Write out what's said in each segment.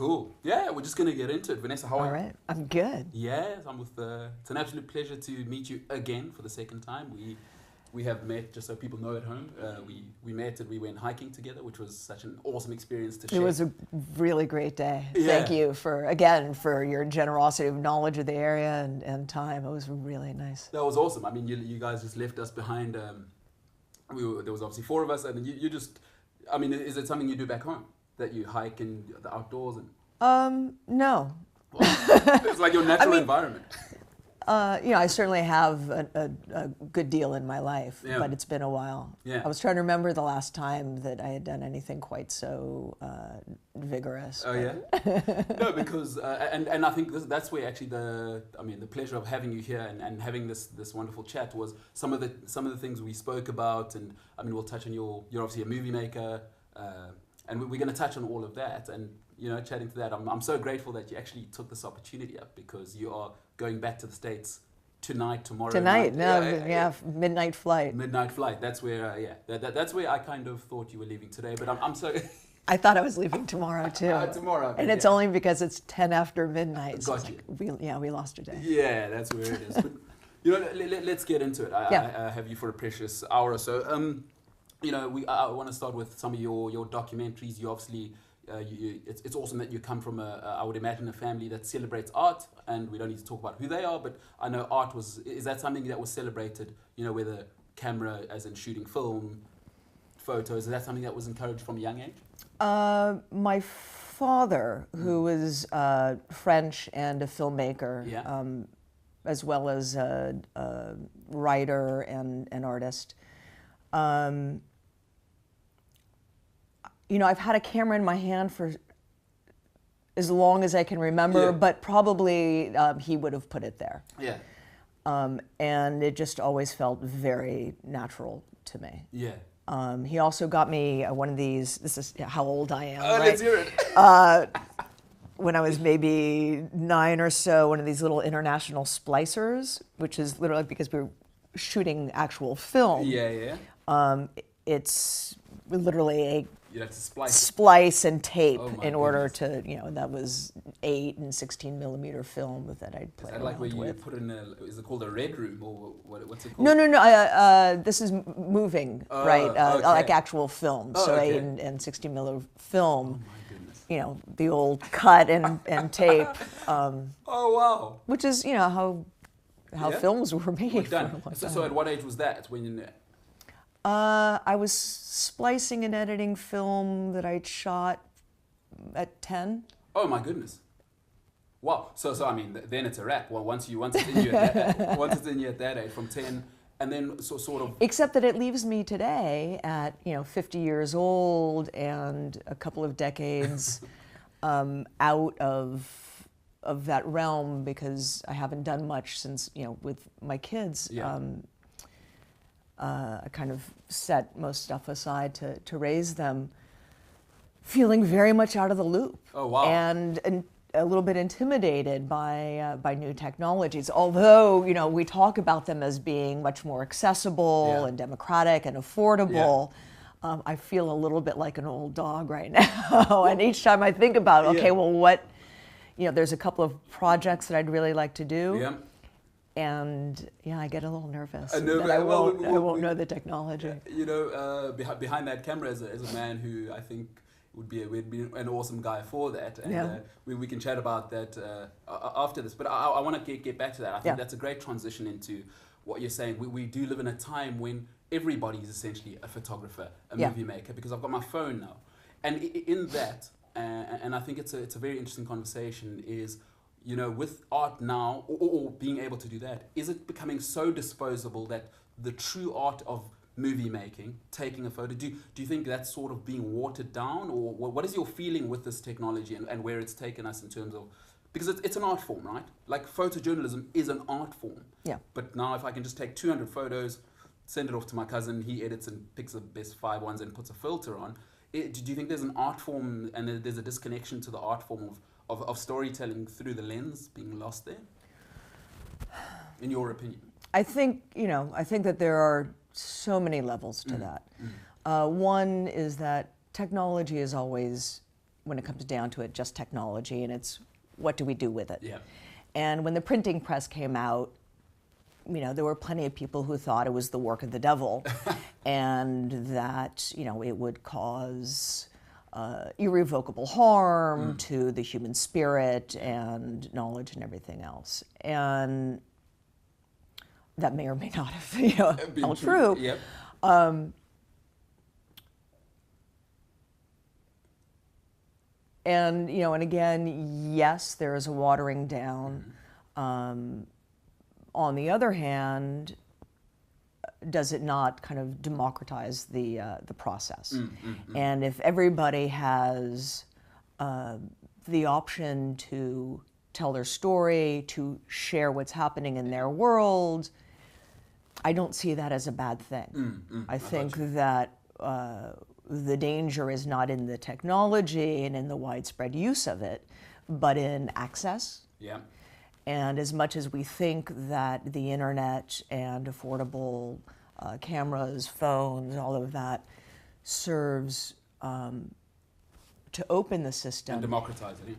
Cool. Yeah, we're just going to get into it. Vanessa, how are you? All right. I'm good. Yes, I'm with. It's an absolute pleasure to meet you again for the second time. We have met, just so people know at home. We met and we went hiking together, which was such an awesome experience to share. It was a really great day. Yeah. Thank you for your generosity of knowledge of the area and time. It was really nice. That was awesome. I mean, you guys just left us behind. There was obviously 4 of us, and you just. I mean, is it something you do back home? That you hike in the outdoors and No. Well, it's like your natural environment. I certainly have a good deal in my life, but it's been a while. Yeah. I was trying to remember the last time that I had done anything quite so vigorous. Oh yeah. No, because and I think that's where actually the pleasure of having you here and having this wonderful chat was some of the things we spoke about, and I mean we'll touch on you're obviously a movie maker. And we're going to touch on all of that, and chatting to that, I'm so grateful that you actually took this opportunity up, because you are going back to the States tomorrow. Tonight, night. midnight flight. Midnight flight. That's where, that's where I kind of thought you were leaving today, but I'm so. I thought I was leaving tomorrow too. Tomorrow, and it's only because it's 10 after midnight. So Got you. We lost a day. Yeah, that's where it is. But let's get into it. I have you for a precious hour or so. I want to start with some of your documentaries. You obviously, it's awesome that you come from I would imagine, a family that celebrates art, and we don't need to talk about who they are, but I know art is that something that was celebrated, whether camera, as in shooting film, photos, is that something that was encouraged from a young age? My father, who was French and a filmmaker, as well as a writer and an artist, I've had a camera in my hand for as long as I can remember, but probably he would have put it there. Yeah. And it just always felt very natural to me. Yeah. He also got me one of these, this is how old I am, right? Let's hear it. When I was maybe 9 or so, one of these little international splicers, which is literally because we were shooting actual film. Yeah. It's literally a you have to splice and tape in order goodness. to, that was 8 and 16 millimeter film that I'd play around with. Is that like where you put in is it called a red room, or what's it called? No. This is moving, right? Okay. Like actual film. So okay. 8 and 16 millimeter film. Oh my goodness. The old cut and tape. Oh wow. Which is, how films were made. For a long time. So at what age was that? When I was splicing and editing film that I'd shot at 10. Oh my goodness! Wow. So I mean, then it's a wrap. Well, once it's in you at that age, from 10, and then sort of. Except that it leaves me today at 50 years old and a couple of decades out of that realm, because I haven't done much since with my kids. Yeah. I kind of set most stuff aside to raise them, feeling very much out of the loop. Oh wow! And a little bit intimidated by new technologies. Although we talk about them as being much more accessible and democratic and affordable. Yeah. I feel a little bit like an old dog right now. And each time I think about, okay, well, what? There's a couple of projects that I'd really like to do. Yeah. And I get a little nervous. I won't know the technology. Behind that camera is a man who I think would be an awesome guy for that, and we can chat about that after this. But I want to get back to that. I think that's a great transition into what you're saying. We do live in a time when everybody is essentially a photographer, a movie maker, because I've got my phone now, and in that, and I think it's a very interesting conversation is. With art now, or being able to do that, is it becoming so disposable that the true art of movie making, taking a photo, do you think that's sort of being watered down, or what is your feeling with this technology and where it's taken us in terms of, because it's an art form, right? Like photojournalism is an art form. Yeah. But now if I can just take 200 photos, send it off to my cousin, he edits and picks the best 5 ones and puts a filter on, do you think there's an art form and there's a disconnection to the art form of storytelling through the lens being lost there, in your opinion? I think that there are so many levels to that. One is that technology is always when it comes down to it, just technology, and it's what do we do with it? Yeah. And when the printing press came out, there were plenty of people who thought it was the work of the devil, and that it would cause irrevocable harm to the human spirit and knowledge and everything else. And that may or may not have held true. Yep. And again, yes, there is a watering down. On the other hand, does it not kind of democratize the process? And if everybody has the option to tell their story, to share what's happening in their world, I don't see that as a bad thing. I think that the danger is not in the technology and in the widespread use of it, but in access. Yeah. And as much as we think that the internet and affordable cameras, phones, all of that serves to open the system. And democratize it.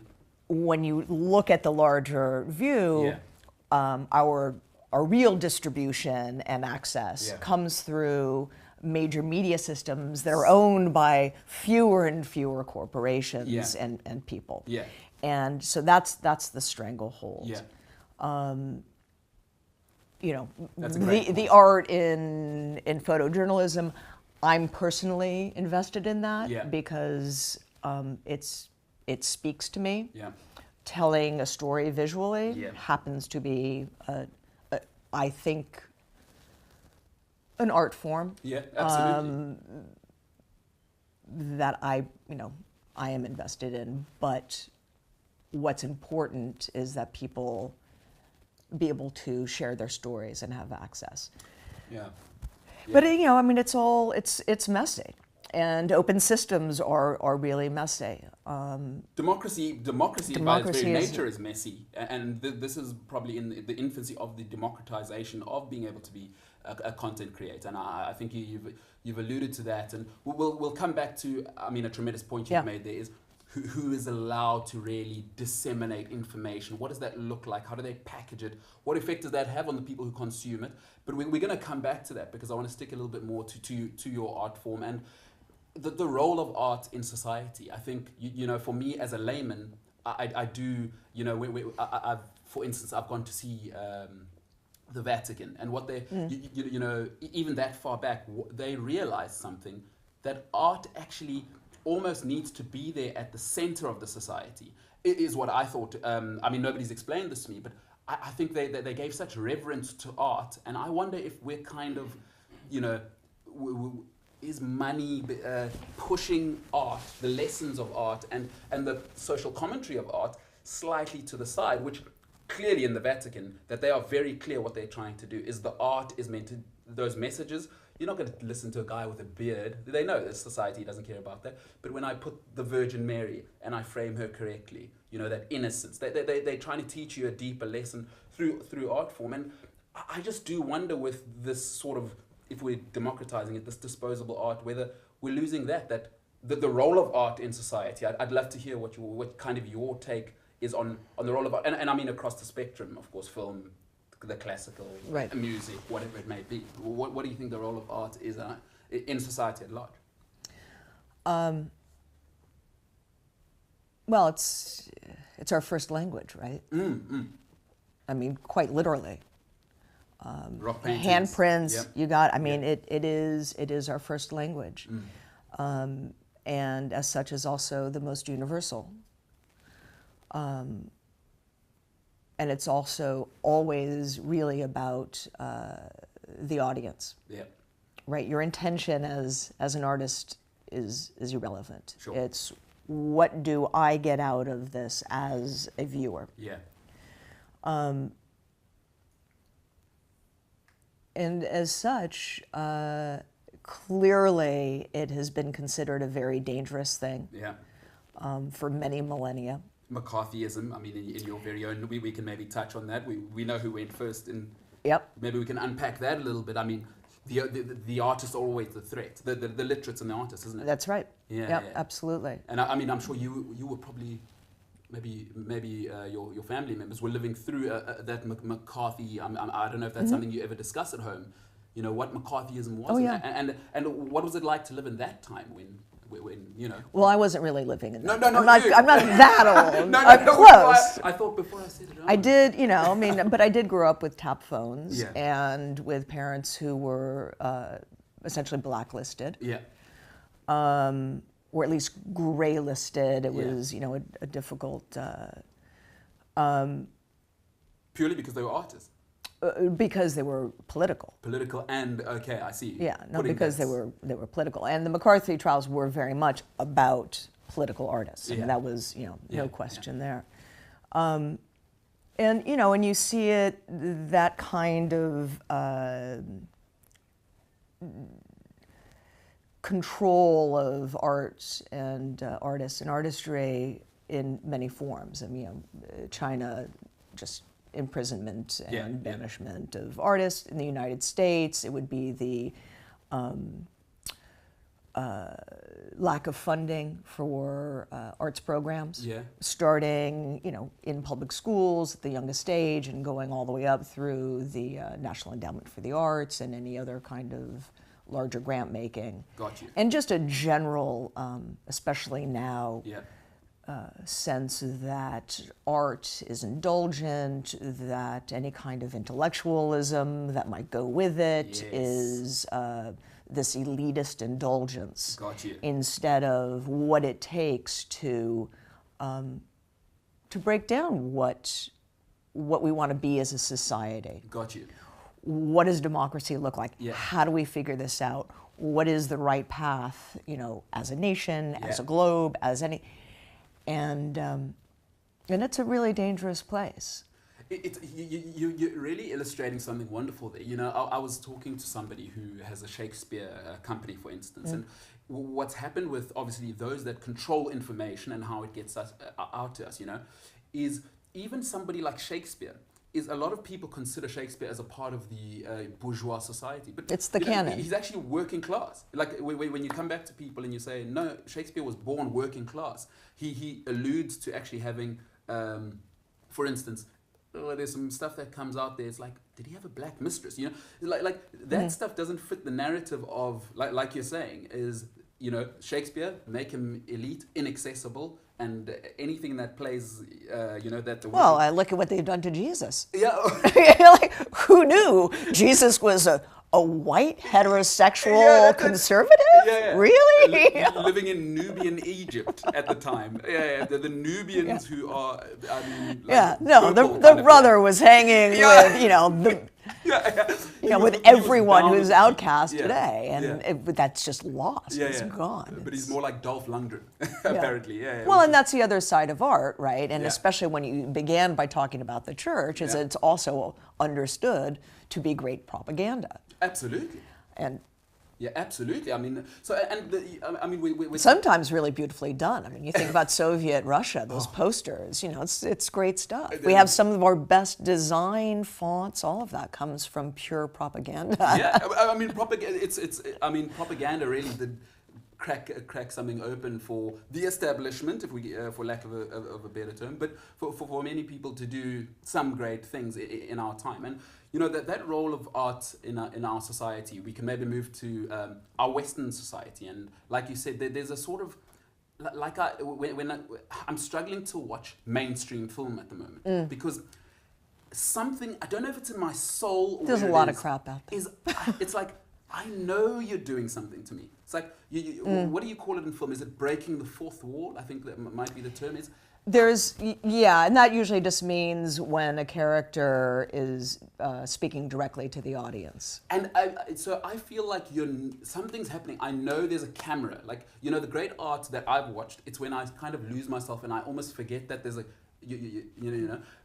When you look at the larger view, our real distribution and access comes through major media systems that are owned by fewer and fewer corporations and people. Yeah. And so that's the stranglehold. Yeah. That's a great the art in photojournalism, I'm personally invested in that because it speaks to me. Yeah. Telling a story visually happens to be, I think, an art form. Yeah, absolutely. That I am invested in, but what's important is that people be able to share their stories and have access. Yeah. But it's messy, and open systems are really messy. Democracy by its very nature is messy, and this is probably in the infancy of the democratization of being able to be a content creator. And I think you've alluded to that, and we'll come back to a tremendous point you've made there is who is allowed to really disseminate information. What does that look like? How do they package it? What effect does that have on the people who consume it? But we're going to come back to that because I want to stick a little bit more to your art form and the role of art in society. I think, for me as a layman, I do, for instance, I've gone to see the Vatican, and what they, even that far back, they realized something, that art actually almost needs to be there at the center of the society. It is what I thought. Nobody's explained this to me, but I think they gave such reverence to art, and I wonder if we're kind of, is money pushing art, the lessons of art, and the social commentary of art slightly to the side, which clearly in the Vatican, that they are very clear what they're trying to do, is the art is meant to, those messages, you're not going to listen to a guy with a beard. They know that society doesn't care about that. But when I put the Virgin Mary and I frame her correctly, that innocence, they're trying to teach you a deeper lesson through art form. And I just do wonder with this sort of, if we're democratizing it, this disposable art, whether we're losing the role of art in society. I'd love to hear what kind of your take is on the role of art. And I mean across the spectrum, of course, film, the classical, music, whatever it may be. What do you think the role of art is in society at large? Well, it's our first language, right? I mean, quite literally. Rock paintings. Handprints, you got. It is our first language, and as such is also the most universal. And it's also always really about the audience. Yeah. Right. Your intention as an artist is irrelevant. Sure. It's what do I get out of this as a viewer? Yeah. And as such, clearly it has been considered a very dangerous thing. Yeah. For many millennia. McCarthyism, in your very own, we can maybe touch on that. We know who went first, and yep. Maybe we can unpack that a little bit. the artists are always the threat. The literates and the artists, isn't it? That's right. Yeah, absolutely. And I mean, I'm sure you were probably, maybe your family members were living through that McCarthy. I don't know if that's something you ever discuss at home. You know what McCarthyism was, and what was it like to live in that time when you know? Well, I wasn't really living in that. No, I'm not that old. no, close. I thought before I said it. I did, but I did grow up with tap phones and with parents who were essentially blacklisted. Yeah. Or at least gray listed. It was, a difficult. Purely because they were artists. Because they were political. Political and I see. Yeah, no, because they were political, and the McCarthy trials were very much about political artists. I mean, that was no question there. And when you see it, that kind of control of art and artists and artistry in many forms. I mean, China just imprisonment and banishment of artists. In the United States, it would be the lack of funding for arts programs, starting in public schools at the youngest age and going all the way up through the National Endowment for the Arts and any other kind of larger grant making. Got you. And just a general, especially now, sense that art is indulgent, that any kind of intellectualism that might go with it is this elitist indulgence. Got you. Instead of what it takes to break down what we want to be as a society. Got you. What does democracy look like? Yeah. How do we figure this out? What is the right path, as a nation, as a globe, as any... And it's a really dangerous place. You're really illustrating something wonderful there. I was talking to somebody who has a Shakespeare company, for instance, and what's happened with, obviously, those that control information and how it gets out to us, is even somebody like Shakespeare, is a lot of people consider Shakespeare as a part of the bourgeois society. But it's the canon. He's actually working class. Like when you come back to people and you say, no, Shakespeare was born working class. He alludes to actually having, for instance, there's some stuff that comes out there. It's like, did he have a black mistress? Like that stuff doesn't fit the narrative of, like you're saying, is, Shakespeare, make him elite, inaccessible, and anything that plays, that... Well, look at what they've done to Jesus. Yeah. Like, who knew Jesus was a white, heterosexual conservative? Yeah. Really? Living in Nubian Egypt at the time. Yeah. The Nubians who are, the brother was hanging with, with everyone who's outcast today, and that's just lost. It's gone. But he's more like Dolph Lundgren, apparently. Well, and that's the other side of art, right? And especially when you began by talking about the church, is it's also understood to be great propaganda. Absolutely. And absolutely. I mean, we sometimes really beautifully done. I mean, you think about Soviet Russia; those posters. It's great stuff. We have some of our best design fonts. All of that comes from pure propaganda. I mean, propaganda really did crack something open for the establishment, if we, for lack of a better term, but for many people to do some great things in our time. And that role of art in our society, we can maybe move to our Western society. And like you said, there's a sort of, I'm struggling to watch mainstream film at the moment because something, I don't know if it's in my soul. There's a lot of crap out there. It's like, I know you're doing something to me. It's like, what do you call it in film? Is it breaking the fourth wall? I think that might be the term. And that usually just means when a character is speaking directly to the audience. And so I feel like something's happening. I know there's a camera. Like, the great art that I've watched, it's when I kind of lose myself and I almost forget that there's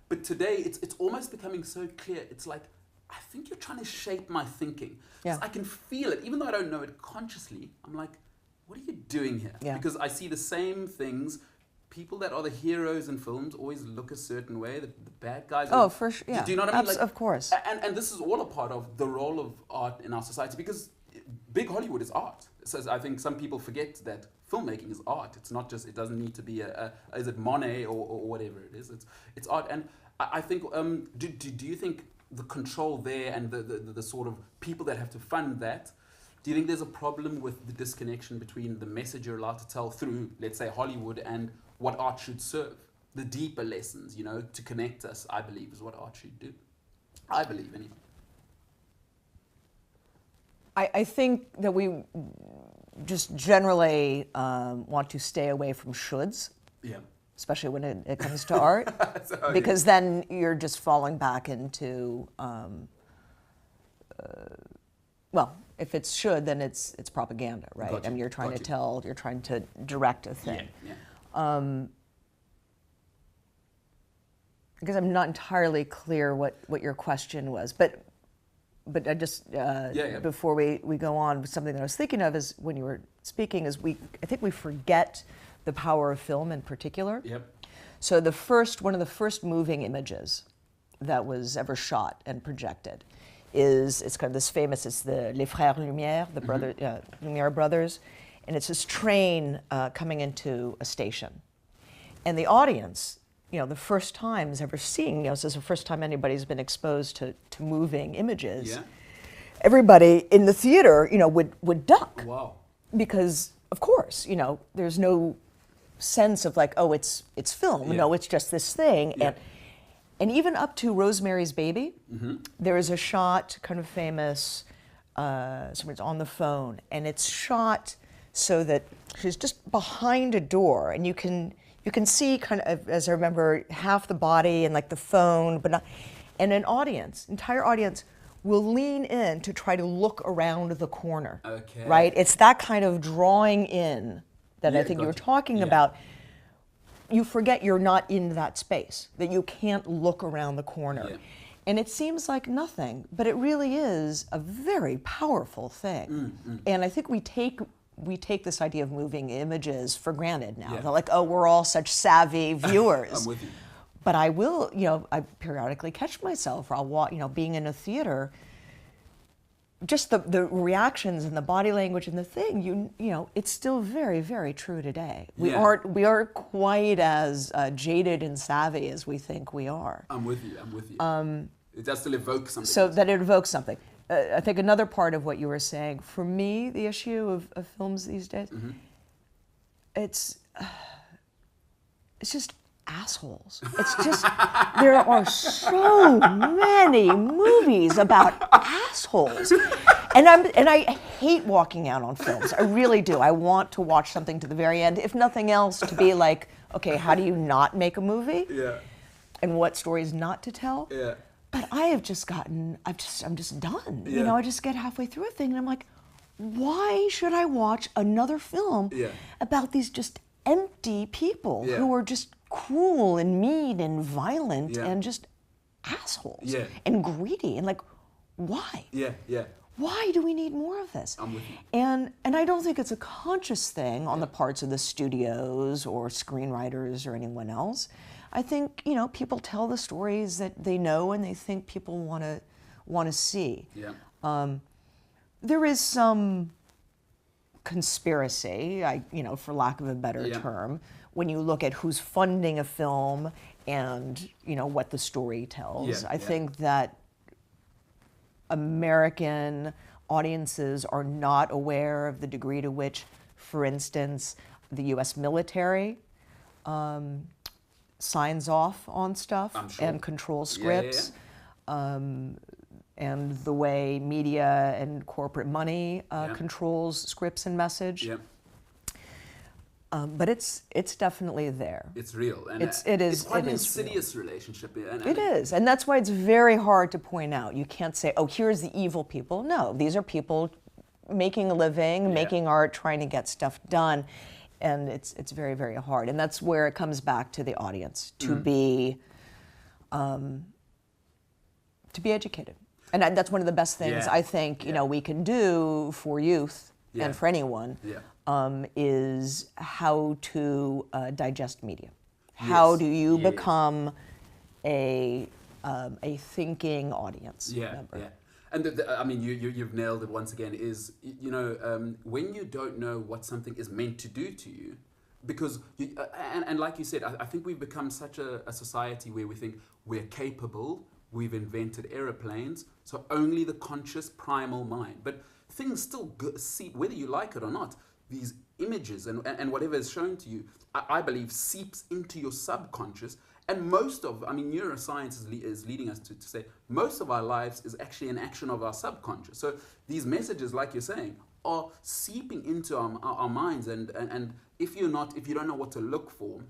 But today, it's almost becoming so clear. It's like, I think you're trying to shape my thinking. Yeah. I can feel it, even though I don't know it consciously. I'm like, what are you doing here? Yeah. Because I see the same things people that are the heroes in films always look a certain way. The bad guys. Oh, for sure. Yeah. Do you know what I mean? Of course. And this is all a part of the role of art in our society, because big Hollywood is art. So I think some people forget that filmmaking is art. It's not just. It doesn't need to be is it Monet or whatever it is. It's art. And I think. Do you think the control there and the sort of people that have to fund that? Do you think there's a problem with the disconnection between the message you're allowed to tell through, let's say, Hollywood, and what art should serve? The deeper lessons, to connect us, I believe, is what art should do. I believe, anyway. I think that we just generally want to stay away from shoulds. Yeah. Especially when it comes to art. Because then you're just falling back into, if it's should, then it's propaganda, right? Gotcha. I mean, you're trying to direct a thing. Yeah. Because I'm not entirely clear what your question was, but I just before we go on, something that I was thinking of is when you were speaking is I think we forget the power of film in particular. Yep. So one of the first moving images that was ever shot and projected it's kind of this famous, it's the Les Frères Lumière, the Lumière brothers, and it's this train coming into a station. And the audience, the first time is ever seeing, this is the first time anybody's been exposed to moving images. Yeah. Everybody in the theater, would duck. Wow. Because, of course, there's no sense of like, oh, it's film. Yeah. No, it's just this thing. Yeah. And even up to Rosemary's Baby, there is a shot, kind of famous, someone's on the phone, and it's shot so that she's just behind a door, and you can see kind of, as I remember, half the body and like the phone, but not, and an entire audience will lean in to try to look around the corner. Okay. Right? It's that kind of drawing in that I think you were talking about. You forget you're not in that space, that you can't look around the corner. Yeah. And it seems like nothing, but it really is a very powerful thing. And I think we take this idea of moving images for granted now. Yeah. They're like, oh, we're all such savvy viewers. I'm with you. But I will, I periodically catch myself, or I'll being in a theater, just the reactions and the body language and the thing, it's still very, very true today. We aren't quite as jaded and savvy as we think we are. I'm with you. It does still evoke something. So that it evokes something. I think another part of what you were saying, for me, the issue of films these days, it's just assholes. It's just, there are so many movies about assholes. And I hate walking out on films. I really do. I want to watch something to the very end, if nothing else, to be like, okay, how do you not make a movie? Yeah. And what stories not to tell? Yeah. But I have just I'm just done. Yeah. I just get halfway through a thing and I'm like, why should I watch another film about these just empty people who are just cruel and mean and violent and just assholes and greedy, and like, why? Why do we need more of this? I'm with you. And I don't think it's a conscious thing on the parts of the studios or screenwriters or anyone else. I think people tell the stories that they know and they think people want to see. There is some conspiracy, for lack of a better term, when you look at who's funding a film and what the story tells. I think that American audiences are not aware of the degree to which, for instance, the U.S. military signs off on stuff and controls scripts, and the way media and corporate money controls scripts and message. But it's definitely there. It's real. And it is. It's quite an insidious relationship. It is. And that's why it's very hard to point out. You can't say, oh, here's the evil people. No, these are people making a living, making art, trying to get stuff done. And it's very, very hard. And that's where it comes back to the audience, to be educated. And that's one of the best things I think we can do for youth and for anyone. is how to digest media. How do you become a thinking audience member? Yeah. And I mean, you've nailed it once again. Is when you don't know what something is meant to do to you, because and like you said, I think we've become such a society where we think we're capable. We've invented aeroplanes, so only the conscious primal mind. But things still seep, whether you like it or not. These images and whatever is shown to you, I believe, seeps into your subconscious. And neuroscience is leading us to say most of our lives is actually an action of our subconscious. So these messages, like you're saying, are seeping into our minds. And if you don't know what to look for,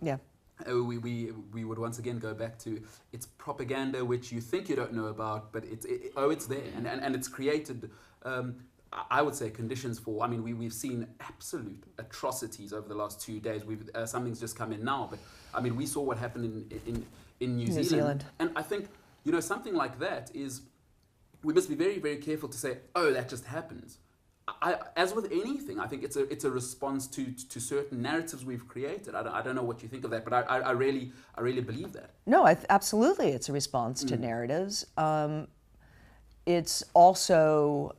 we would once again go back to it's propaganda which you think you don't know about, but it's there, and it's created. I would say conditions for. I mean, we've seen absolute atrocities over the last 2 days. Something's just come in now, but I mean, we saw what happened in New Zealand, and I think something like that is we must be very, very careful to say, oh, that just happens. As with anything, I think it's a response to certain narratives we've created. I don't know what you think of that, but I really believe that. No, absolutely, it's a response to narratives. It's also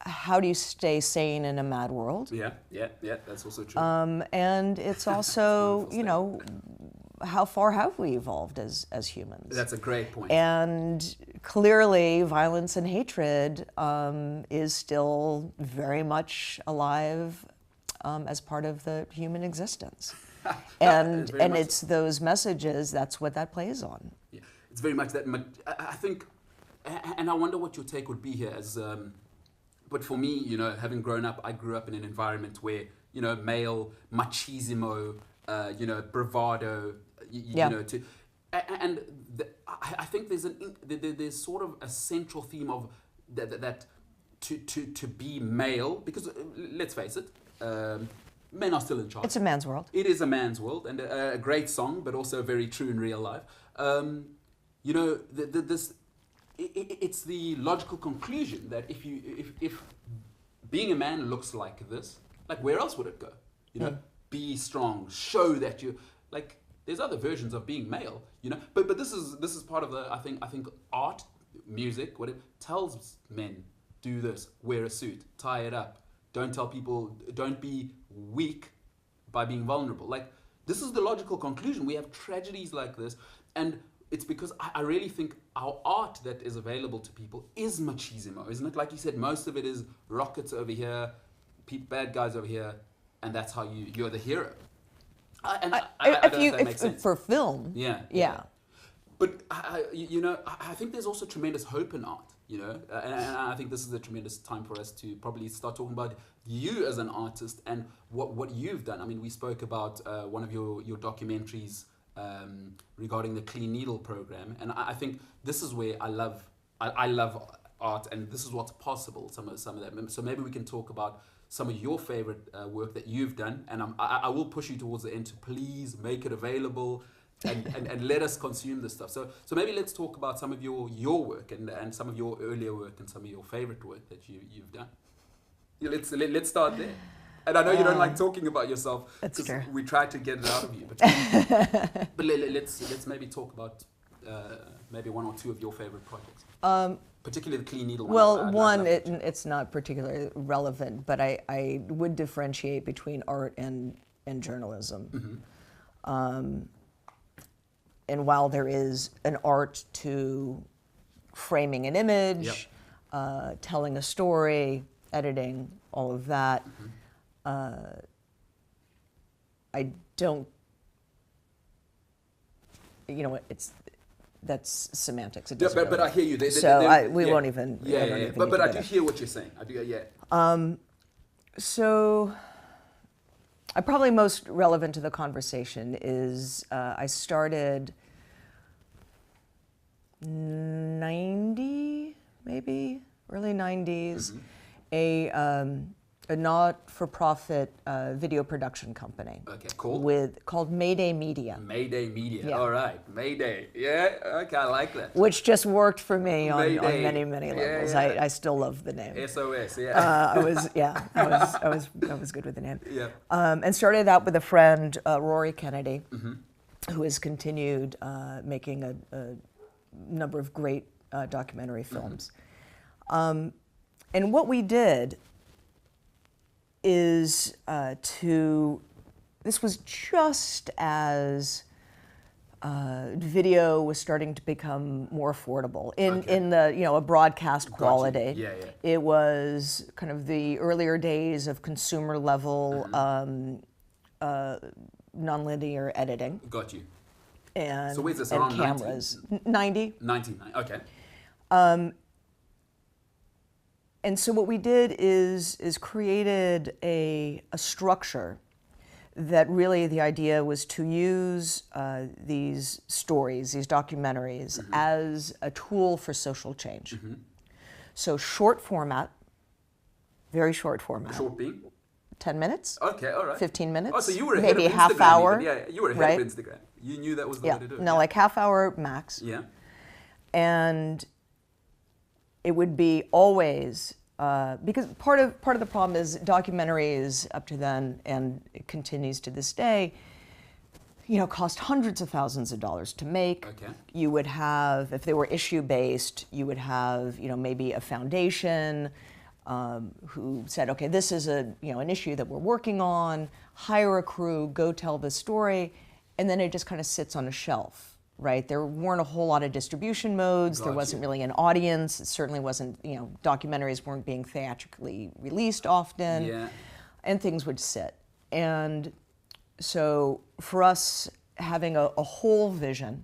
how do you stay sane in a mad world? Yeah, that's also true. And it's also, how far have we evolved as humans? That's a great point. And clearly, violence and hatred is still very much alive as part of the human existence. And it's those messages, that's what that plays on. Yeah, it's very much that. I think, and I wonder what your take would be here as... But for me, having grown up, I grew up in an environment where, male machismo, bravado, I think there's sort of a central theme of that to be male, because let's face it, men are still in charge. It's a man's world. It is a man's world, and a great song, but also very true in real life. It's the logical conclusion that if being a man looks like this, like where else would it go? Be strong, show that you like. There's other versions of being male, But this is part of the I think art, music, what it tells men: do this, wear a suit, tie it up, don't tell people, don't be weak by being vulnerable. Like this is the logical conclusion. We have tragedies like this, and it's because I really think our art that is available to people is machismo, isn't it? Like you said, most of it is rockets over here, bad guys over here, and that's how you're the hero. I don't know if that makes sense. For film, yeah. But I think there's also tremendous hope in art, and I think this is a tremendous time for us to probably start talking about you as an artist and what you've done. I mean, we spoke about one of your documentaries. Regarding the Clean Needle program, and I think this is where I love art, and this is what's possible. Some of that. So maybe we can talk about some of your favorite work that you've done, and I will push you towards the end to please make it available and let us consume this stuff. So maybe let's talk about some of your work and some of your earlier work and some of your favorite work that you've done. Let's start there. And I know you don't like talking about yourself. That's true. We tried to get it out of you. But let's maybe talk about maybe one or two of your favorite projects. Particularly the Clean Needle one. Well, it's not particularly relevant, but I would differentiate between art and journalism. Mm-hmm. And while there is an art to framing an image, telling a story, editing, all of that, mm-hmm. I don't, that's semantics. It doesn't but I hear you. We won't even. But I do hear what you're saying. I do. So, probably most relevant to the conversation is I started 90, maybe early 90s, mm-hmm. a not-for-profit video production company. Okay, cool. Called MayDay Media. MayDay Media. Yeah. All right, MayDay. Yeah. Okay, I like that. Which just worked for me on MayDay. many levels. Yeah. I still love the name. SOS. Yeah. I was good with the name. Yeah. And started out with a friend, Rory Kennedy, who has continued making a number of great documentary films. And what we did is this was just as video was starting to become more affordable in the a broadcast quality. Yeah. It was kind of the earlier days of consumer level nonlinear editing. Got you. And so where's this, and around cameras 90. 99. Okay. And so what we did is created a structure that really the idea was to use these stories, these documentaries, as a tool for social change. So short format, very short format. Short being? 10 minutes. Okay, all right. 15 minutes. Oh, so you were ahead maybe of a half Instagram hour. even. Yeah, you were ahead right? of Instagram. You knew that was the way to do it. No, like half hour max. Yeah. And it would be always because part of the problem is documentaries up to then, and it continues to this day, cost hundreds of thousands of dollars to make. Okay. You would have, if they were issue based, you would have maybe a foundation who said, okay, this is an issue that we're working on. Hire a crew, go tell the story, and then it just kind of sits on a shelf. Right, there weren't a whole lot of distribution modes. There wasn't really an audience. It certainly wasn't, documentaries weren't being theatrically released often, and things would sit. And so for us, having a whole vision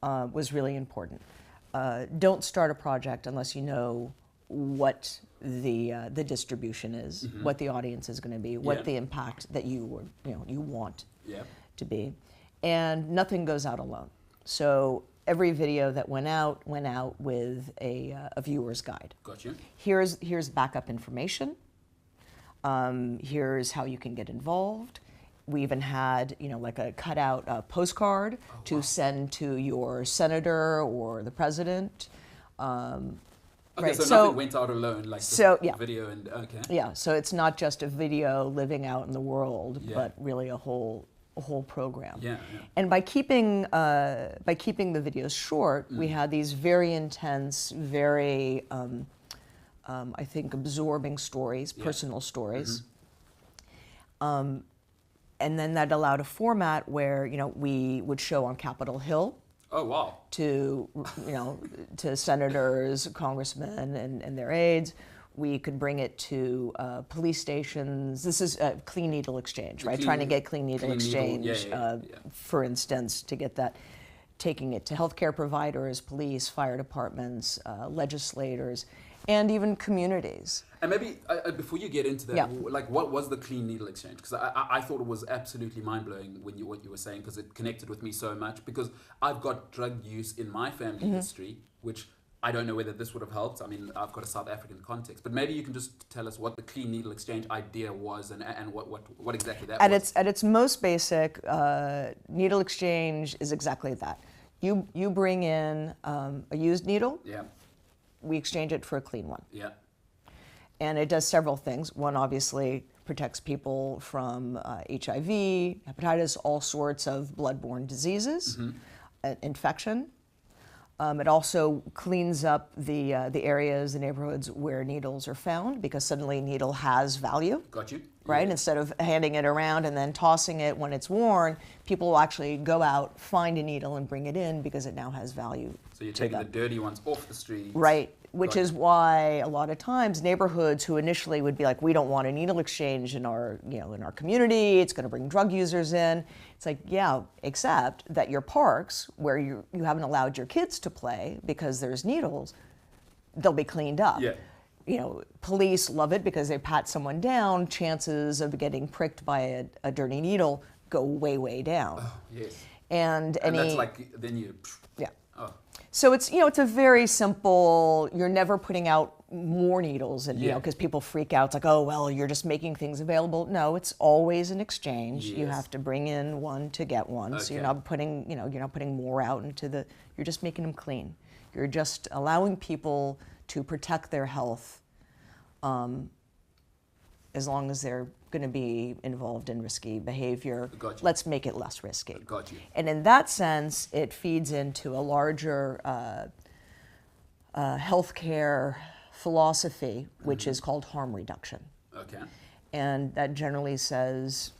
was really important. Don't start a project unless you know what the distribution is, what the audience is going to be, what the impact that you want to be. And nothing goes out alone. So every video that went out with a viewer's guide. Gotcha. Here's backup information. Here's how you can get involved. We even had, like a cutout postcard to send to your senator or the president. Okay, right. so nothing went out alone, like video and Yeah, so it's not just a video living out in the world, but really a whole program. Yeah. And by keeping the videos short, we had these very intense, very I think absorbing stories, personal stories. And then that allowed a format where we would show on Capitol Hill. Oh wow! To to senators, congressmen, and their aides. We could bring it to police stations. This is a clean needle exchange, right? Trying to get clean needle exchange, for instance, to get that, taking it to healthcare providers, police, fire departments, legislators, and even communities. And maybe before you get into that, like what was the clean needle exchange? Because I thought it was absolutely mind-blowing what you were saying, because it connected with me so much, because I've got drug use in my family history, which I don't know whether this would have helped. I mean, I've got a South African context, but maybe you can just tell us what the clean needle exchange idea was and what exactly that was. At its most basic, needle exchange is exactly that. You bring in a used needle. Yeah. We exchange it for a clean one. Yeah. And it does several things. One, obviously, protects people from HIV, hepatitis, all sorts of bloodborne diseases, infection. It also cleans up the areas, the neighborhoods where needles are found, because suddenly needle has value. Got you. Right? Yeah. Instead of handing it around and then tossing it when it's worn, people will actually go out, find a needle, and bring it in because it now has value. So you're taking the dirty ones off the street. Right. Which is why a lot of times neighborhoods who initially would be like, we don't want a needle exchange in our community, it's going to bring drug users in. It's like, yeah, except that your parks where you haven't allowed your kids to play because there's needles, they'll be cleaned up. Yeah. Police love it because they pat someone down, chances of getting pricked by a dirty needle go way, way down. Oh, yes. And that's like, then you... Yeah. Oh. So it's, it's a very simple, you're never putting out more needles, and because people freak out. It's like, oh, well, you're just making things available. No, it's always an exchange. Yes. You have to bring in one to get one. Okay. So you're not putting, you're not putting more out into you're just making them clean. You're just allowing people to protect their health, as long as they're going to be involved in risky behavior. Gotcha. Let's make it less risky. Got you. And in that sense, it feeds into a larger healthcare philosophy, which is called harm reduction. Okay. And that generally says,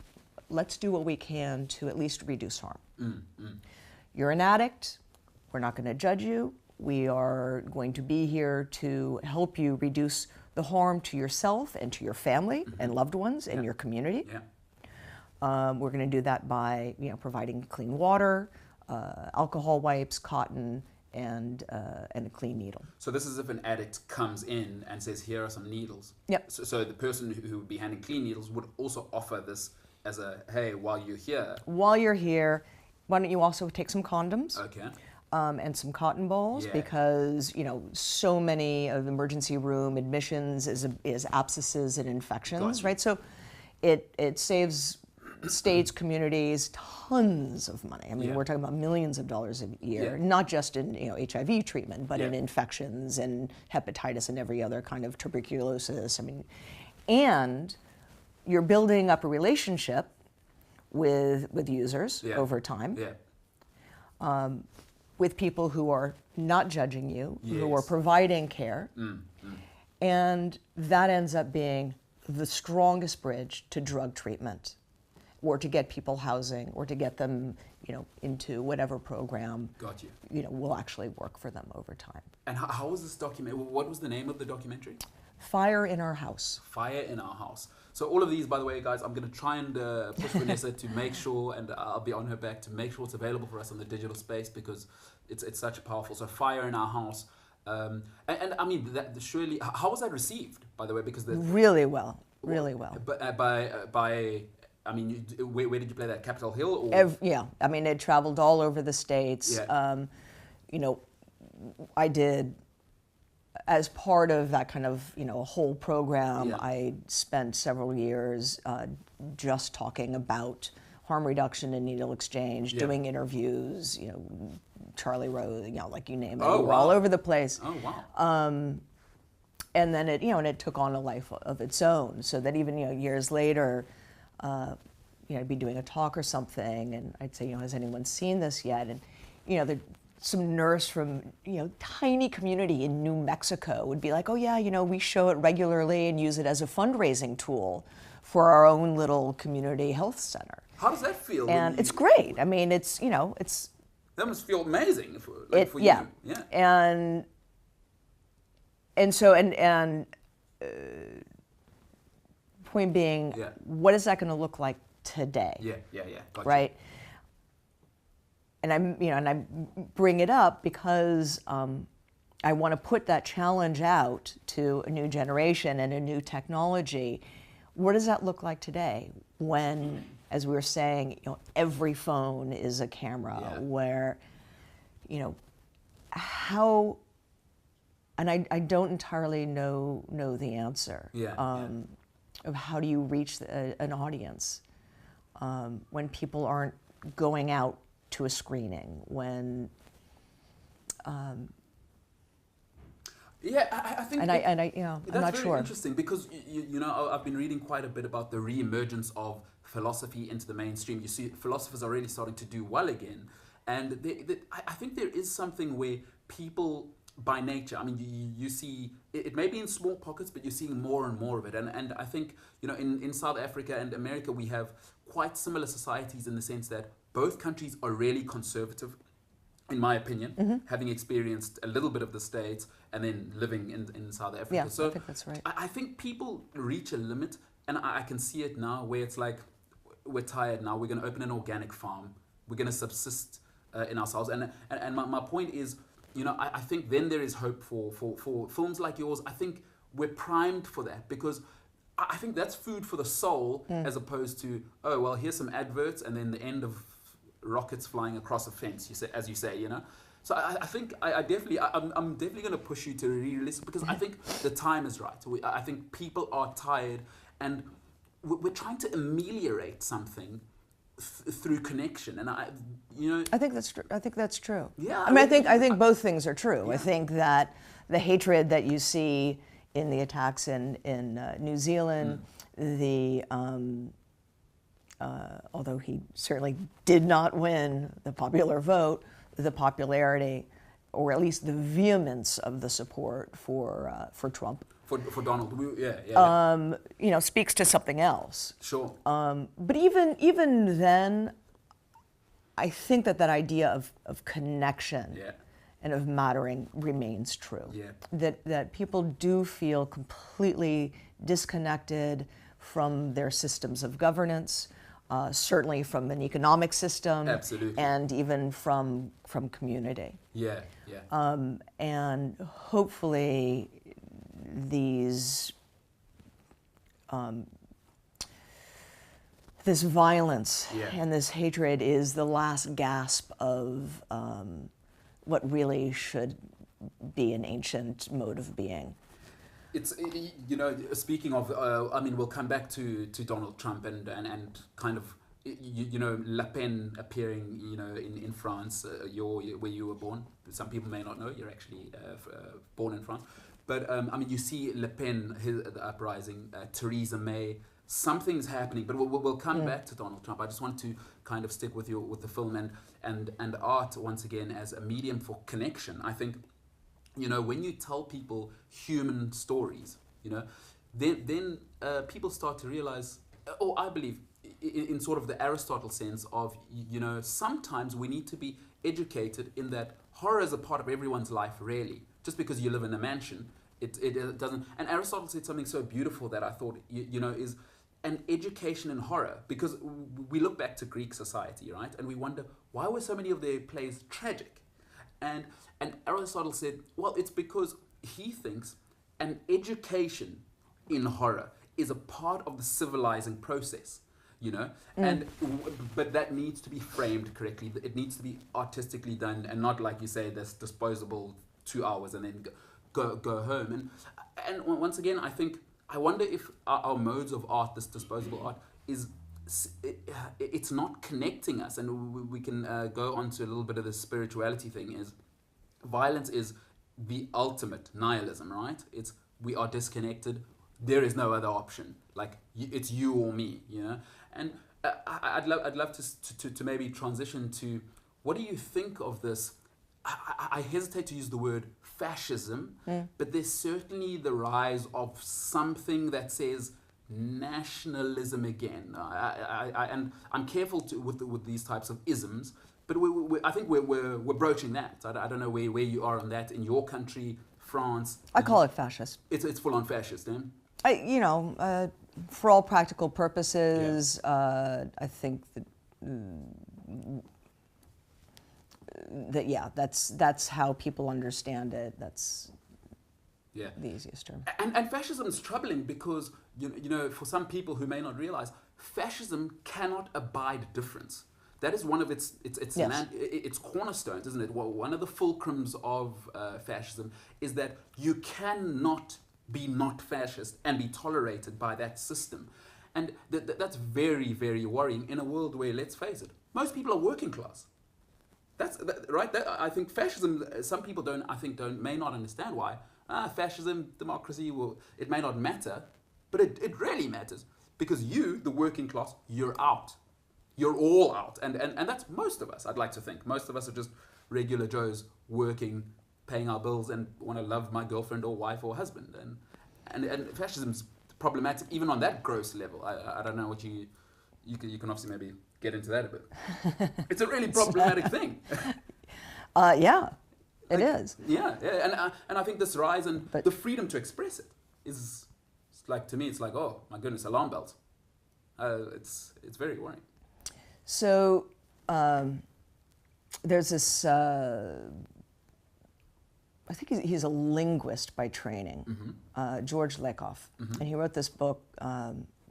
let's do what we can to at least reduce harm. You're an addict. We're not going to judge you. We are going to be here to help you reduce the harm to yourself and to your family and loved ones and your community. We're going to do that by providing clean water, alcohol wipes, cotton, and a clean needle. So this is if an addict comes in and says, here are some needles. Yep. So the person who would be handing clean needles would also offer this as a, hey, while you're here. While you're here, why don't you also take some condoms? Okay. And some cotton balls, because so many of emergency room admissions is abscesses and infections, right? So it saves states, communities tons of money. I mean, we're talking about millions of dollars a year, not just in HIV treatment, but in infections and hepatitis and every other kind of tuberculosis. I mean, and you're building up a relationship with users over time. With people who are not judging you, who are providing care. And that ends up being the strongest bridge to drug treatment, or to get people housing, or to get them into whatever program will actually work for them over time. And how was this document? What was the name of the documentary? Fire in Our House. Fire in Our House. So all of these, by the way, guys, I'm going to try and push Vanessa to make sure, and I'll be on her back to make sure it's available for us on the digital space, because it's such powerful. So Fire in Our House. And I mean, surely, how was that received, by the way? Because really well. But by I mean, where did you play that? Capitol Hill? Or? I mean, it traveled all over the States. I did, as part of that kind of, a whole program, I spent several years just talking about harm reduction and needle exchange, doing interviews, Charlie Rose, like you name it. We were all over the place. Oh, wow. And then it took on a life of its own, so that even, years later, I'd be doing a talk or something, and I'd say, has anyone seen this yet? And, some nurse from, tiny community in New Mexico would be like, oh yeah, we show it regularly and use it as a fundraising tool for our own little community health center. How does that feel? And it's great. I mean, it's. That must feel amazing for you. Yeah. And so, point being, what is that going to look like today? Gotcha. Right. And I bring it up because I want to put that challenge out to a new generation and a new technology. What does that look like today, when, as we were saying, every phone is a camera, where, how, and I don't entirely know the answer. Of how do you reach an audience when people aren't going out to a screening, when I think I'm not sure. Very interesting, because I've been reading quite a bit about the re-emergence of philosophy into the mainstream. You see, philosophers are really starting to do well again, and I think there is something where people, by nature, I mean, you see, it may be in small pockets, but you're seeing more and more of it. And I think, in South Africa and America, we have quite similar societies in the sense that both countries are really conservative, in my opinion, having experienced a little bit of the States and then living in South Africa. Yeah, so I think that's right. I think people reach a limit, and I can see it now, where it's like, we're tired now, we're going to open an organic farm, we're going to subsist in ourselves. And my point is, I think then there is hope for films like yours. I think we're primed for that, because I think that's food for the soul, as opposed to, oh, well, here's some adverts and then the end of rockets flying across a fence, as you say. So I think I'm definitely going to push you to re-listen, because I think the time is right. I think people are tired, and we're trying to ameliorate something through connection, and I think that's true. I think that's true. Yeah, I mean, I think both things are true. Yeah. I think that the hatred that you see in the attacks in New Zealand, although he certainly did not win the popular vote, the popularity, or at least the vehemence of the support for Trump. For Donald, yeah. Speaks to something else. Sure. But even then, I think that idea of connection and of mattering remains true. Yeah. That people do feel completely disconnected from their systems of governance, certainly from an economic system, absolutely, and even from community. Yeah. And hopefully these this violence and this hatred is the last gasp of what really should be an ancient mode of being. It's, speaking of, we'll come back to Donald Trump and kind of, Le Pen appearing, in France, where you were born. Some people may not know, you're actually born in France. But, you see Le Pen, the uprising, Theresa May, something's happening. But we'll come back to Donald Trump. I just want to kind of stick with the film and art, once again, as a medium for connection. I think, when you tell people human stories, then people start to realize, or I believe, in sort of the Aristotle sense of, sometimes we need to be educated in that horror is a part of everyone's life, really. Just because you live in a mansion, it doesn't. And Aristotle said something so beautiful that I thought, is an education in horror. Because we look back to Greek society, right? And we wonder, why were so many of their plays tragic? And Aristotle said, well, it's because he thinks an education in horror is a part of the civilizing process, but that needs to be framed correctly. It needs to be artistically done, and not, like you say, this disposable 2 hours and then go home. And once again, I wonder if our modes of art, this disposable art, it's not connecting us. And we can go on to a little bit of the spirituality thing. Is violence is the ultimate nihilism, right? We are disconnected. There is no other option. Like, it's you or me, And I'd love to maybe transition to, what do you think of this? I hesitate to use the word fascism, but there's certainly the rise of something that says nationalism again. And I'm careful with these types of isms, but I think we're broaching that. I don't know where you are on that in your country, France. I call it fascist. It's full on fascist, then. For all practical purposes, I think that's how people understand it. That's the easiest term. And fascism is troubling because for some people who may not realize, fascism cannot abide difference. That is one of its cornerstones, isn't it? Well, one of the fulcrums of fascism is that you cannot be not fascist and be tolerated by that system. And that's very, very worrying in a world where, let's face it, most people are working class. Right? I think fascism, some people may not understand why. Fascism, democracy, it may not matter, but it really matters. Because you, the working class, you're out. You're all out. And that's most of us, I'd like to think. Most of us are just regular Joes working, paying our bills, and want to love my girlfriend or wife or husband. And fascism's problematic even on that gross level. I don't know what you can obviously maybe get into that a bit. It's a really problematic thing. It is. Yeah, and I think this rise and the freedom to express it is like, to me, it's like, oh my goodness, alarm bells. It's very worrying. So there's this. I think he's a linguist by training, George Lakoff, and he wrote this book,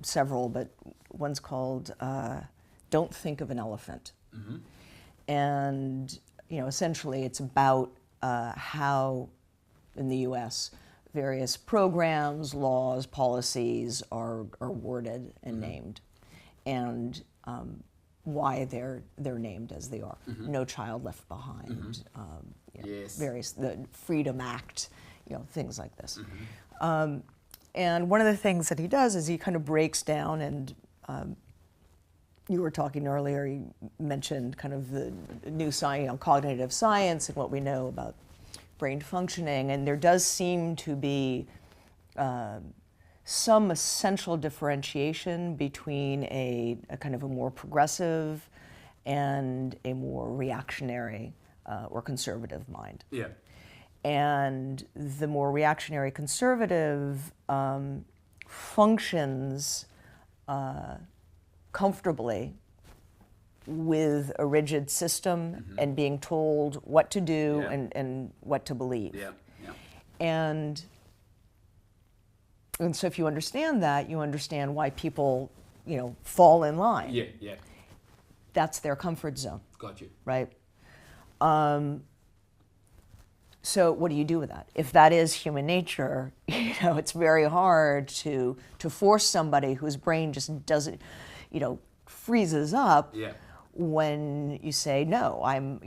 several, but one's called "Don't Think of an Elephant," and essentially it's about how in the U.S. various programs, laws, policies are worded and named, and why they're named as they are. No Child Left Behind, Yes. the Freedom Act, things like this. And one of the things that he does is he kind of breaks down, and you were talking earlier, you mentioned kind of the new science, cognitive science and what we know about brain functioning, and there does seem to be some essential differentiation between a kind of a more progressive and a more reactionary or conservative mind. Yeah. And the more reactionary conservative functions comfortably with a rigid system and being told what to do and what to believe. Yeah. Yeah. And so if you understand that, you understand why people, fall in line. Yeah. Yeah. That's their comfort zone. Got you. Right? So what do you do with that? If that is human nature, it's very hard to force somebody whose brain just doesn't, freezes up when you say, no, I'm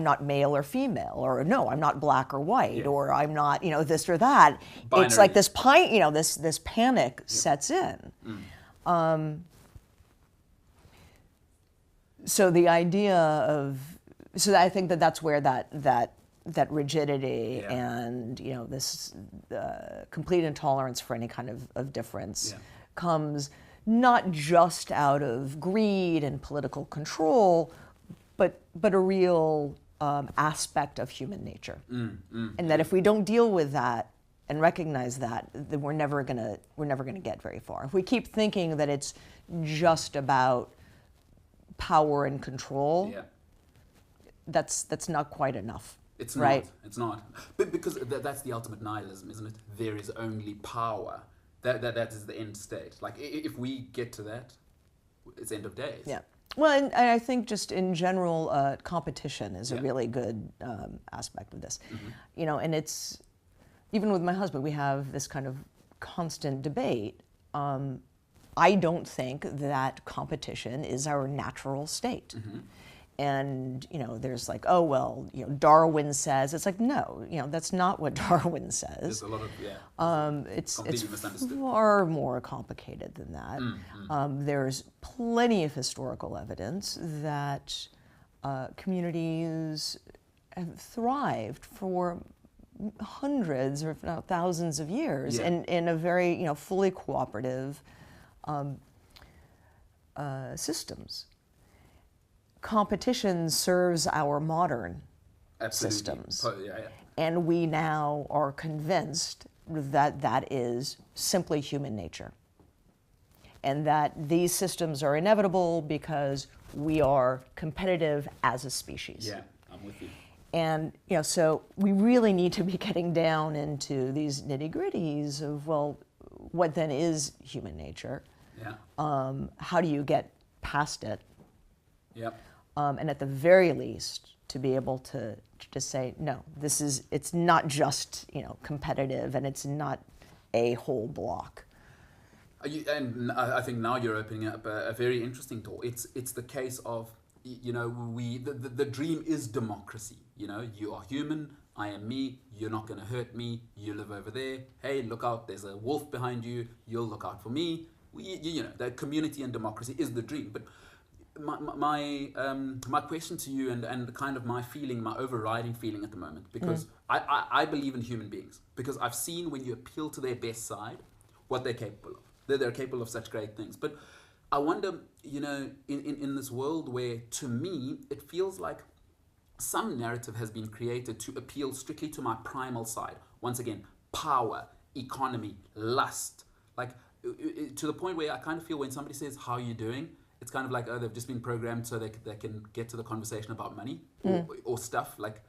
not male or female, or no, I'm not black or white, or I'm not, this or that. Binary. It's like this this panic sets in. So the idea of, I think that's where that rigidity and this complete intolerance for any kind of difference comes not just out of greed and political control, but a real aspect of human nature, and that if we don't deal with that and recognize that, then we're never gonna get very far. If we keep thinking that it's just about power and control, that's not quite enough. It's right? not. It's not. But because that's the ultimate nihilism, isn't it? There is only power. That is the end state. Like, if we get to that, it's end of days. Yeah. Well, and I think just in general, competition is a really good aspect of this. And it's, even with my husband, we have this kind of constant debate. I don't think that competition is our natural state. And, there's like, oh, well, Darwin says, it's like, no, that's not what Darwin says. There's a lot of, it's far more complicated than that. There's plenty of historical evidence that communities have thrived for hundreds or if not thousands of years in a very, fully cooperative systems. Competition serves our modern systems. And we now are convinced that that is simply human nature. And that these systems are inevitable because we are competitive as a species. Yeah, I'm with you. And, so we really need to be getting down into these nitty-gritties of, well, what then is human nature? How do you get past it? And at the very least, to be able to just say, no, it's not just, competitive, and it's not a whole block. And I think now you're opening up a very interesting door. It's the case of, the dream is democracy. You are human, I am me, you're not going to hurt me, you live over there, hey, look out, there's a wolf behind you, you'll look out for me. The community and democracy is the dream. But my question to you and kind of my feeling, my overriding feeling at the moment, because I believe in human beings, because I've seen when you appeal to their best side, what they're capable of. They're capable of such great things. But I wonder, in this world where, to me, it feels like some narrative has been created to appeal strictly to my primal side. Once again, power, economy, lust. Like, to the point where I kind of feel when somebody says, how are you doing? It's kind of like, oh, they've just been programmed so they can get to the conversation about money or stuff, like,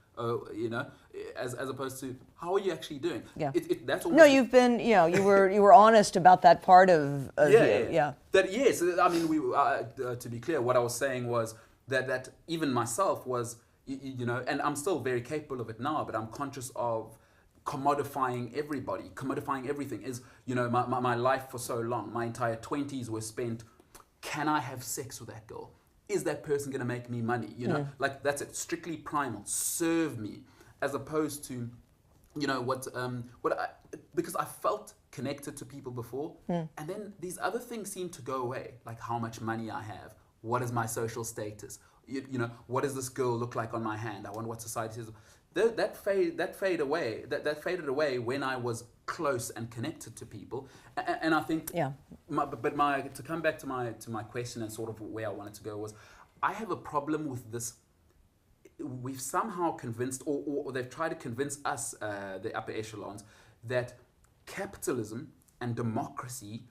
as opposed to, how are you actually doing? Yeah. That's no, you've been, you were honest about that part of you. Yeah. That, yes, I mean, to be clear, what I was saying was that even myself was, you know, and I'm still very capable of it now, but I'm conscious of commodifying everybody, commodifying everything. Is, you know, my life for so long, my entire 20s were spent, can I have sex with that girl? Is that person going to make me money? You know, like that's it, strictly primal, serve me, as opposed to, you know, because I felt connected to people before, and then these other things seem to go away, like how much money I have, what is my social status, you know, what does this girl look like on my hand? I wonder what society says. That faded away when I was close and connected to people, and I think to come back to my question and sort of where I wanted to go was, I have a problem with this. We've somehow convinced, or they've tried to convince us, the upper echelons, that capitalism and democracy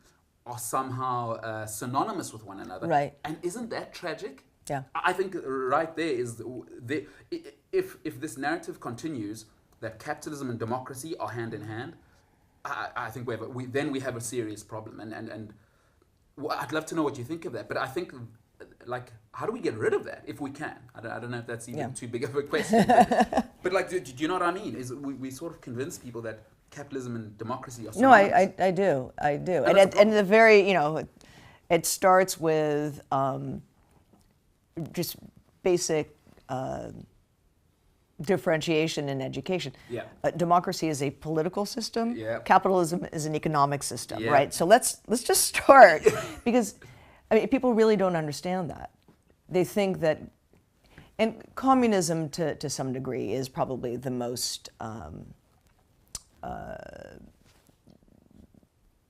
are somehow synonymous with one another. Right. And isn't that tragic? Yeah. I think right there is, if this narrative continues, that capitalism and democracy are hand in hand, I think we have a serious problem. And I'd love to know what you think of that. But I think, like, how do we get rid of that if we can? I don't know if that's even too big of a question. But like, do you know what I mean? Is we sort of convince people that capitalism and democracy are synonymous. No, I do. And the very, you know, it starts with just basic differentiation in education. Yeah. Democracy is a political system. Yeah. Capitalism is an economic system, Yeah. right? So let's just start, because I mean, people really don't understand that. They think that, and communism to some degree is probably the most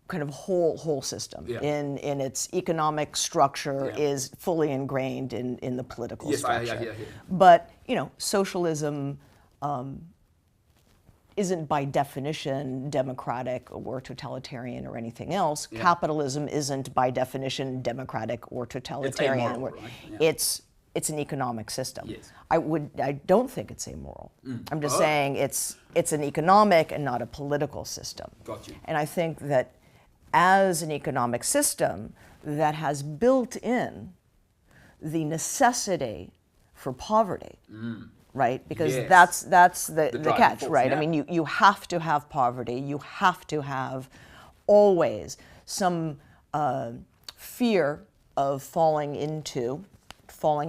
kind of whole system in its economic structure is fully ingrained in the political structure. But, you know, socialism isn't by definition democratic or totalitarian or anything else. Yeah. Capitalism isn't by definition democratic or totalitarian. It's amoral, right? Yeah. It's an economic system. Yes. I don't think it's amoral. I'm just saying it's an economic and not a political system. Got you. And I think that as an economic system that has built in the necessity for poverty, right? Because that's the catch, force, right? Yeah. I mean, you have to have poverty. You have to have always some fear of falling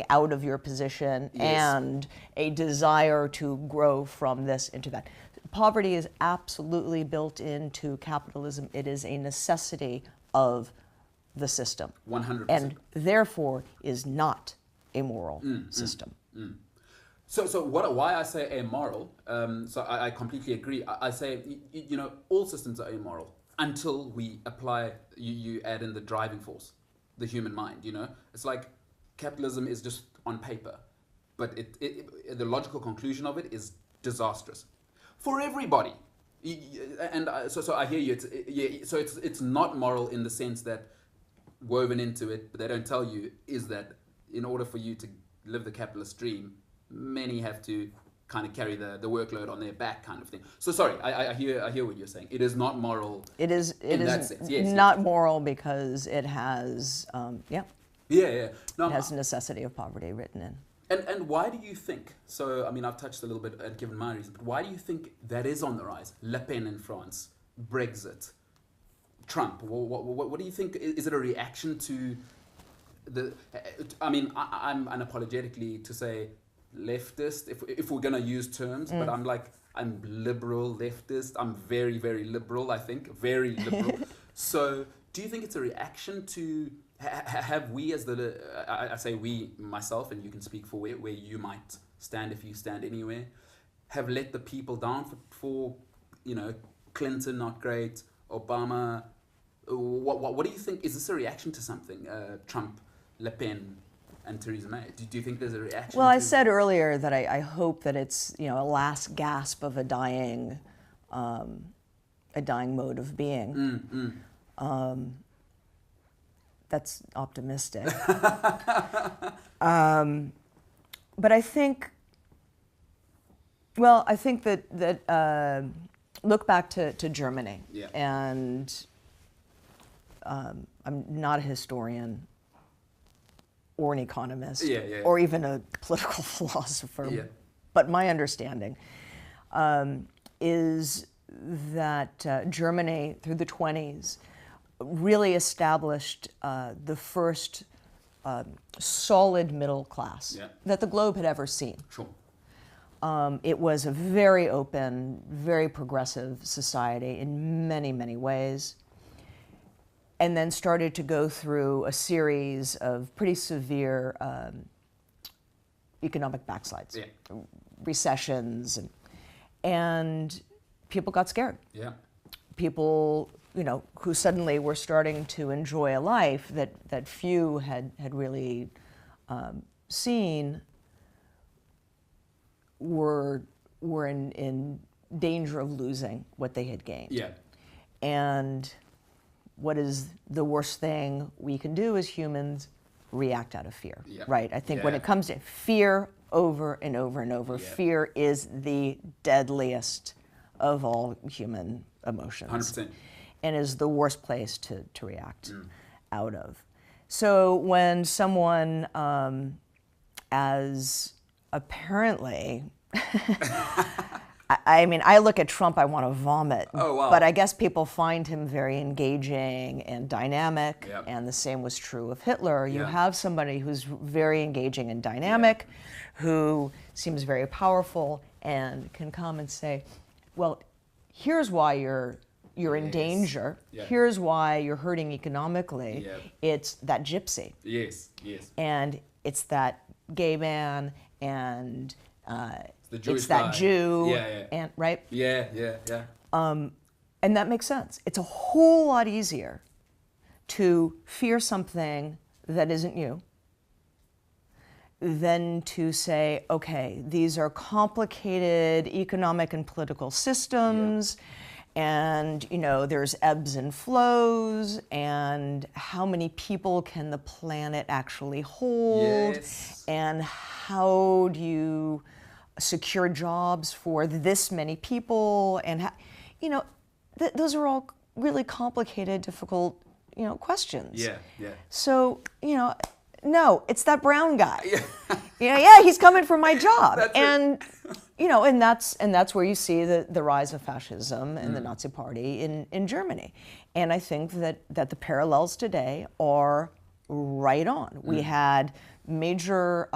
out of your position, and a desire to grow from this into that. Poverty is absolutely built into capitalism. It is a necessity of the system. 100%. And therefore is not a moral system. So why I say amoral, so I completely agree. I say, you know, all systems are amoral until we apply, you add in the driving force, the human mind, you know? It's like capitalism is just on paper, but the logical conclusion of it is disastrous for everybody. And so I hear you. So it's not moral in the sense that woven into it, but they don't tell you, is that in order for you to live the capitalist dream, many have to kind of carry the workload on their back, kind of thing. So sorry, I hear what you're saying. It is not moral. It is that sense. Yes, not moral because it has No, it has the necessity of poverty written in. And why do you think, so I mean, I've touched a little bit, given my reason, but why do you think that is on the rise? Le Pen in France, Brexit, Trump. What do you think? Is it a reaction to I mean, I'm unapologetically to say leftist, if we're going to use terms, but I'm liberal leftist. I'm very, very liberal, I think, very liberal. So do you think it's a reaction to, have we as I say we, myself, and you can speak for where you might stand if you stand anywhere, have let the people down for you know, Clinton, not great, Obama? What do you think? Is this a reaction to something? Trump, Le Pen, and Theresa May. Do you think there's a reaction? Well, I said earlier that I hope that it's, you know, a last gasp of a dying mode of being. That's optimistic. But I think, well, I think that look back to Germany, and I'm not a historian, or an economist, yeah. or even a political philosopher. Yeah. But my understanding is that Germany, through the 20s, really established the first solid middle class that the globe had ever seen. Sure. It was a very open, very progressive society in many, many ways, and then started to go through a series of pretty severe economic backslides, recessions, and people got scared. Yeah. People, who suddenly were starting to enjoy a life that few had really seen, were in danger of losing what they had gained. Yeah. And what is the worst thing we can do as humans? React out of fear, right? I think when it comes to fear, over and over and over, fear is the deadliest of all human emotions. 100%. And is the worst place to react out of. So when someone as apparently, I look at Trump, I want to vomit. Oh, wow. But I guess people find him very engaging and dynamic, and the same was true of Hitler. You have somebody who's very engaging and dynamic, who seems very powerful and can come and say, well, here's why you're in danger. Here's why you're hurting economically. It's that gypsy. Yes. And it's that gay man, and it's that guy. Jew, and right? Yeah. And that makes sense. It's a whole lot easier to fear something that isn't you than to say, okay, these are complicated economic and political systems, and there's ebbs and flows, and how many people can the planet actually hold, and how do you secure jobs for this many people, and those are all really complicated, difficult questions. So no, it's that brown guy. He's coming for my job. And and that's where you see the rise of fascism and the Nazi Party in Germany. And I think that the parallels today are right on. We had major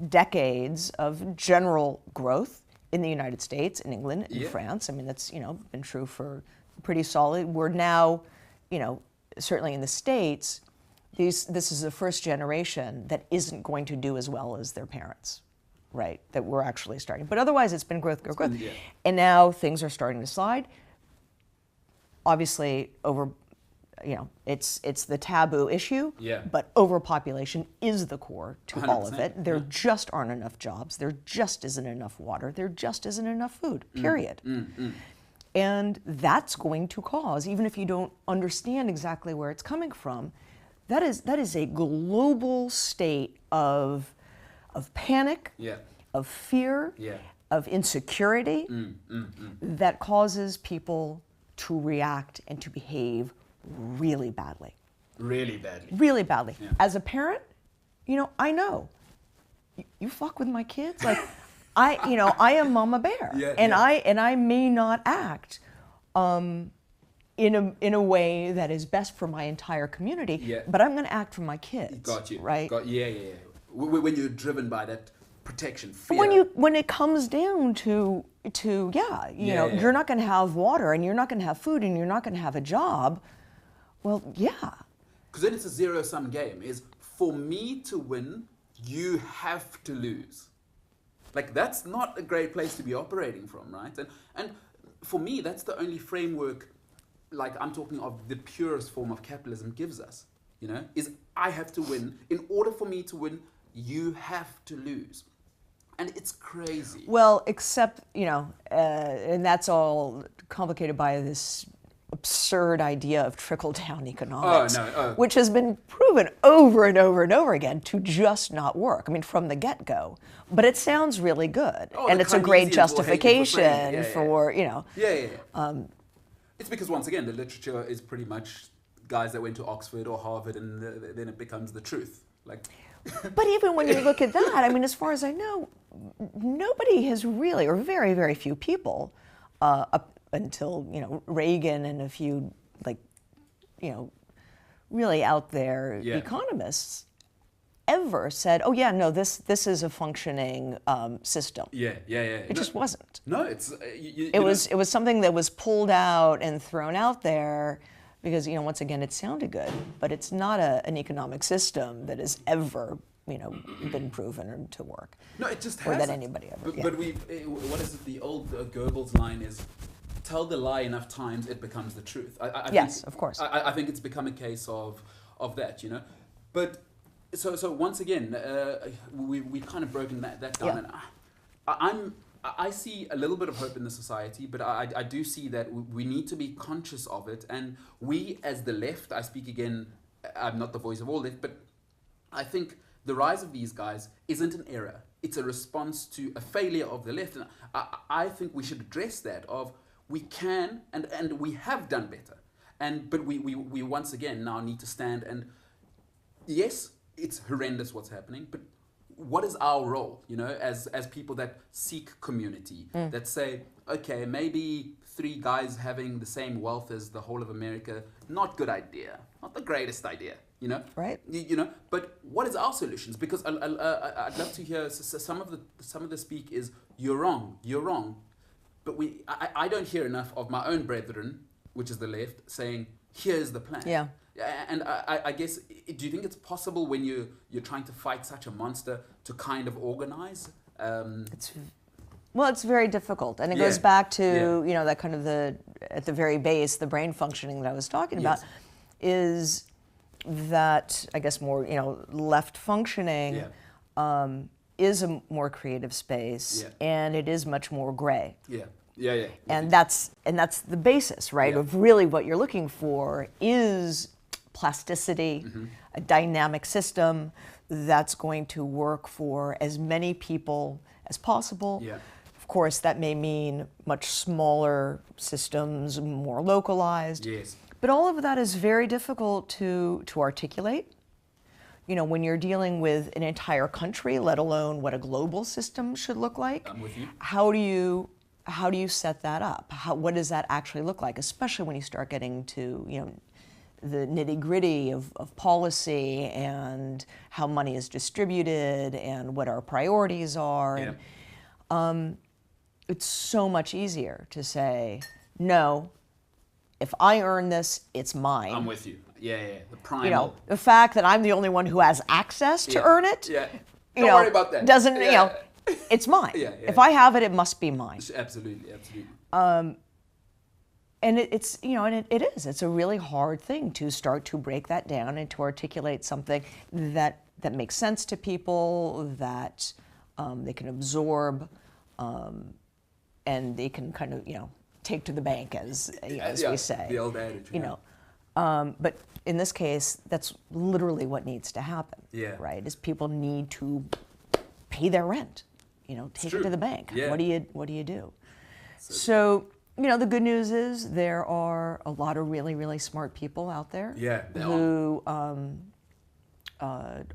decades of general growth in the United States, in England, in France. That's been true for pretty solid. We're now, certainly in the States, this is the first generation that isn't going to do as well as their parents, right? That we're actually starting. But otherwise, it's been growth. And now things are starting to slide. Obviously, it's the taboo issue, but overpopulation is the core to all of it. There just aren't enough jobs. There just isn't enough water. There just isn't enough food, period. And that's going to cause, even if you don't understand exactly where it's coming from, that is a global state of panic, of fear, of insecurity that causes people to react and to behave really badly. Really badly. Really badly. As a parent, I know. You fuck with my kids? Like, I am Mama Bear. And I may not act in a way that is best for my entire community, but I'm going to act for my kids. Got you. Right? When you're driven by that protection, fear. When it comes down to you're not going to have water, and you're not going to have food, and you're not going to have a job. Well, because then it's a zero-sum game. Is for me to win, you have to lose. Like, that's not a great place to be operating from, right? And for me, that's the only framework, like I'm talking of the purest form of capitalism, gives us. Is I have to win. In order for me to win, you have to lose. And it's crazy. Well, except, and that's all complicated by this absurd idea of trickle-down economics, which has been proven over and over and over again to just not work. From the get-go. But it sounds really good, and it's a great justification for. It's because, once again, the literature is pretty much guys that went to Oxford or Harvard, and then it becomes the truth. But even when you look at that, I mean, as far as I know, nobody has really, or very, very few people, up until, Reagan and a few, really out there economists, ever said, "Oh yeah, no, this is a functioning system." It just wasn't. No, it's it was something that was pulled out and thrown out there because once again it sounded good, but it's not an economic system that has ever been proven to work. No, it just or hasn't. that anybody ever. But we, what is it? The old Goebbels line is, "Tell the lie enough times, it becomes the truth." Yes, think, of course. I think it's become a case of that, But so once again, we kind of broken that down, and I see a little bit of hope in the society, but I do see that we need to be conscious of it, and we as the left, I speak again, I'm not the voice of all left, but I think the rise of these guys isn't an error. It's a response to a failure of the left, and I think we should address that of we can and we have done better, but we once again now need to stand and yes, it's horrendous what's happening, but what is our role, as people that seek community, that say, okay, maybe 3 guys having the same wealth as the whole of America, not good idea, not the greatest idea, Right. But what is our solutions? Because I'd love to hear some of the speak is you're wrong, but I don't hear enough of my own brethren, which is the left, saying here's the plan. Yeah. And I guess, do you think it's possible when you're trying to fight such a monster to kind of organize? It's very difficult, and it goes back to that kind of at the very base, the brain functioning that I was talking about, is that I guess more left functioning is a more creative space, and it is much more gray. And that's the basis, right? Of really what you're looking for is plasticity, a dynamic system that's going to work for as many people as possible. Of course, that may mean much smaller systems, more localized. But all of that is very difficult to articulate. When you're dealing with an entire country, let alone what a global system should look like. I'm with you. How do you set that up? What does that actually look like? Especially when you start getting to the nitty-gritty of policy and how money is distributed and what our priorities are. And it's so much easier to say, no, if I earn this, it's mine. I'm with you. The primal. The fact that I'm the only one who has access to earn it. Don't worry about that. Doesn't it's mine. If I have it, it must be mine. Absolutely. And it's it's a really hard thing to start to break that down and to articulate something that makes sense to people, that they can absorb, and they can kind of take to the bank, as we say. The old adage. But in this case, that's literally what needs to happen. Right? Is people need to pay their rent. Take it to the bank. What do you do? So the good news is there are a lot of really, really smart people out there who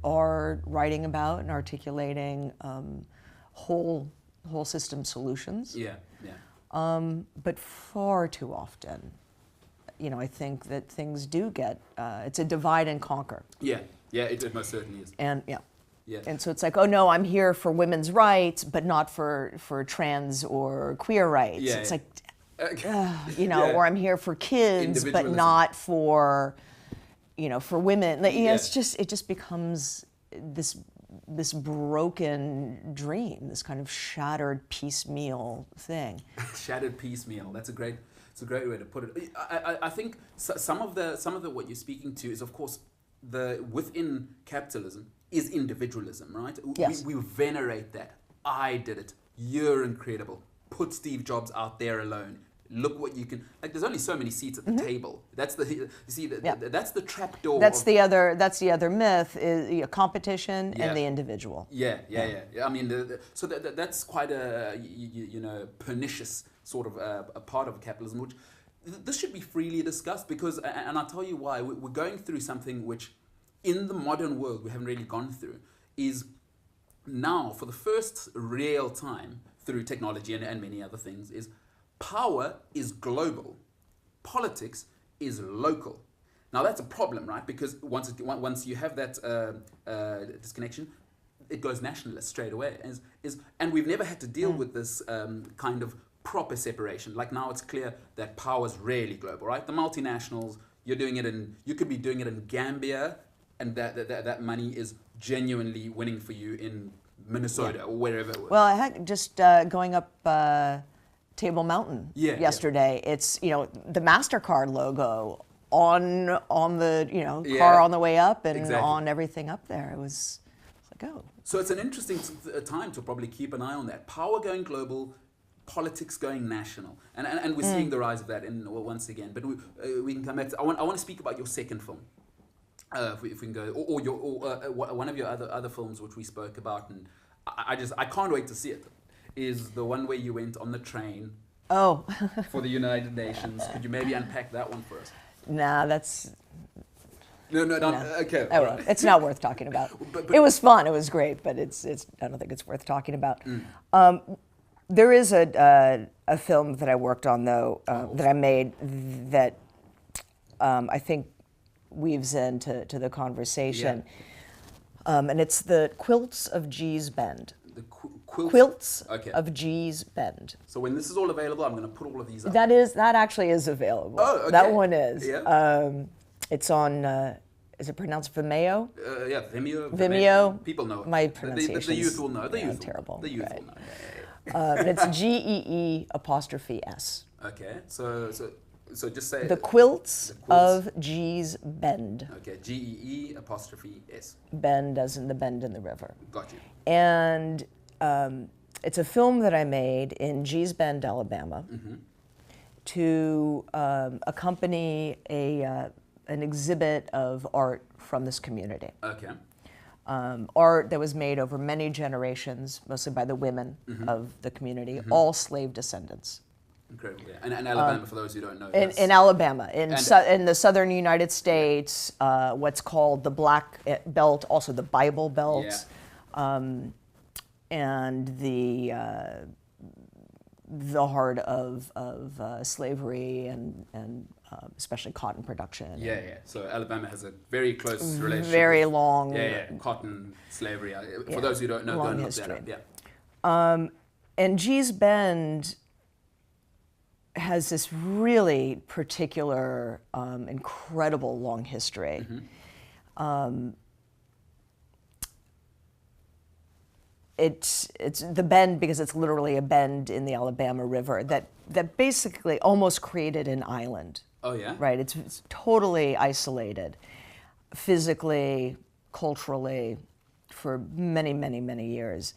are writing about and articulating whole system solutions. But far too often, I think that things do get, it's a divide and conquer. It most certainly is. And and so it's like, oh no, I'm here for women's rights, but not for trans or queer rights. It's like, or I'm here for kids, but not for, for women. It just becomes this broken dream, this kind of shattered piecemeal thing. Shattered piecemeal. It's a great way to put it. I think some of the what you're speaking to is, of course, within capitalism is individualism, right? Yes. We venerate that. I did it. You're incredible. Put Steve Jobs out there alone. Look what you can. There's only so many seats at the table. That's that's the trapdoor. That's the other myth is competition and the individual. I mean, so that's quite a pernicious sort of a part of capitalism, which this should be freely discussed because, and I'll tell you why. We're going through something which, in the modern world, we haven't really gone through. is now, for the first real time through technology and many other things, is power is global, politics is local. Now that's a problem, right? Because once you have that disconnection, it goes nationalist straight away. And we've never had to deal with this kind of proper separation. Like now it's clear that power is really global, right? The multinationals, you could be doing it in Gambia, and that money is genuinely winning for you in Minnesota or wherever. Well, heck, just going up Table Mountain yesterday, it's, you know, the MasterCard logo on the car on the way up and on everything up there. It was like, oh. So it's an interesting time to probably keep an eye on that. Power going global, politics going national, and we're seeing the rise of that once again. But we can come back to. I want to speak about your second film, if we can go, or one of your other films which we spoke about, and I can't wait to see it. Is the one where you went on the train? Oh. For the United Nations. Could you maybe unpack that one for us? Nah, that's. No. Okay. Right. It's not worth talking about. But it was fun. It was great, but it's. I don't think it's worth talking about. There is a film that I worked on though that I made that I think weaves into the conversation, and it's the Quilts of G's Bend. The Quilts of G's Bend. So when this is all available, I'm going to put all of these up. That actually is available. Oh, okay. That one is. Yeah. It's on. Is it pronounced Vimeo? Yeah, Vimeo. Vimeo. People know it. My pronunciation. The youth will know. Terrible. The youth will know. It's GEE''S. Okay, so just say the Quilts of G's Bend. Okay, GEE''S. Bend as in the bend in the river. Got you. And it's a film that I made in G's Bend, Alabama, to accompany an exhibit of art from this community. Okay. Art that was made over many generations, mostly by the women of the community, all slave descendants. Incredible. Yeah. And Alabama, for those who don't know. In Alabama, in the southern United States, what's called the Black Belt, also the Bible Belt, and the heart of slavery and especially cotton production. So Alabama has a very close relationship. Very long. Cotton slavery. For those who don't know, go and look that up. And G's Bend has this really particular, incredible long history. It's the bend because it's literally a bend in the Alabama River that basically almost created an island. Oh yeah? Right, it's totally isolated, physically, culturally, for many, many, many years.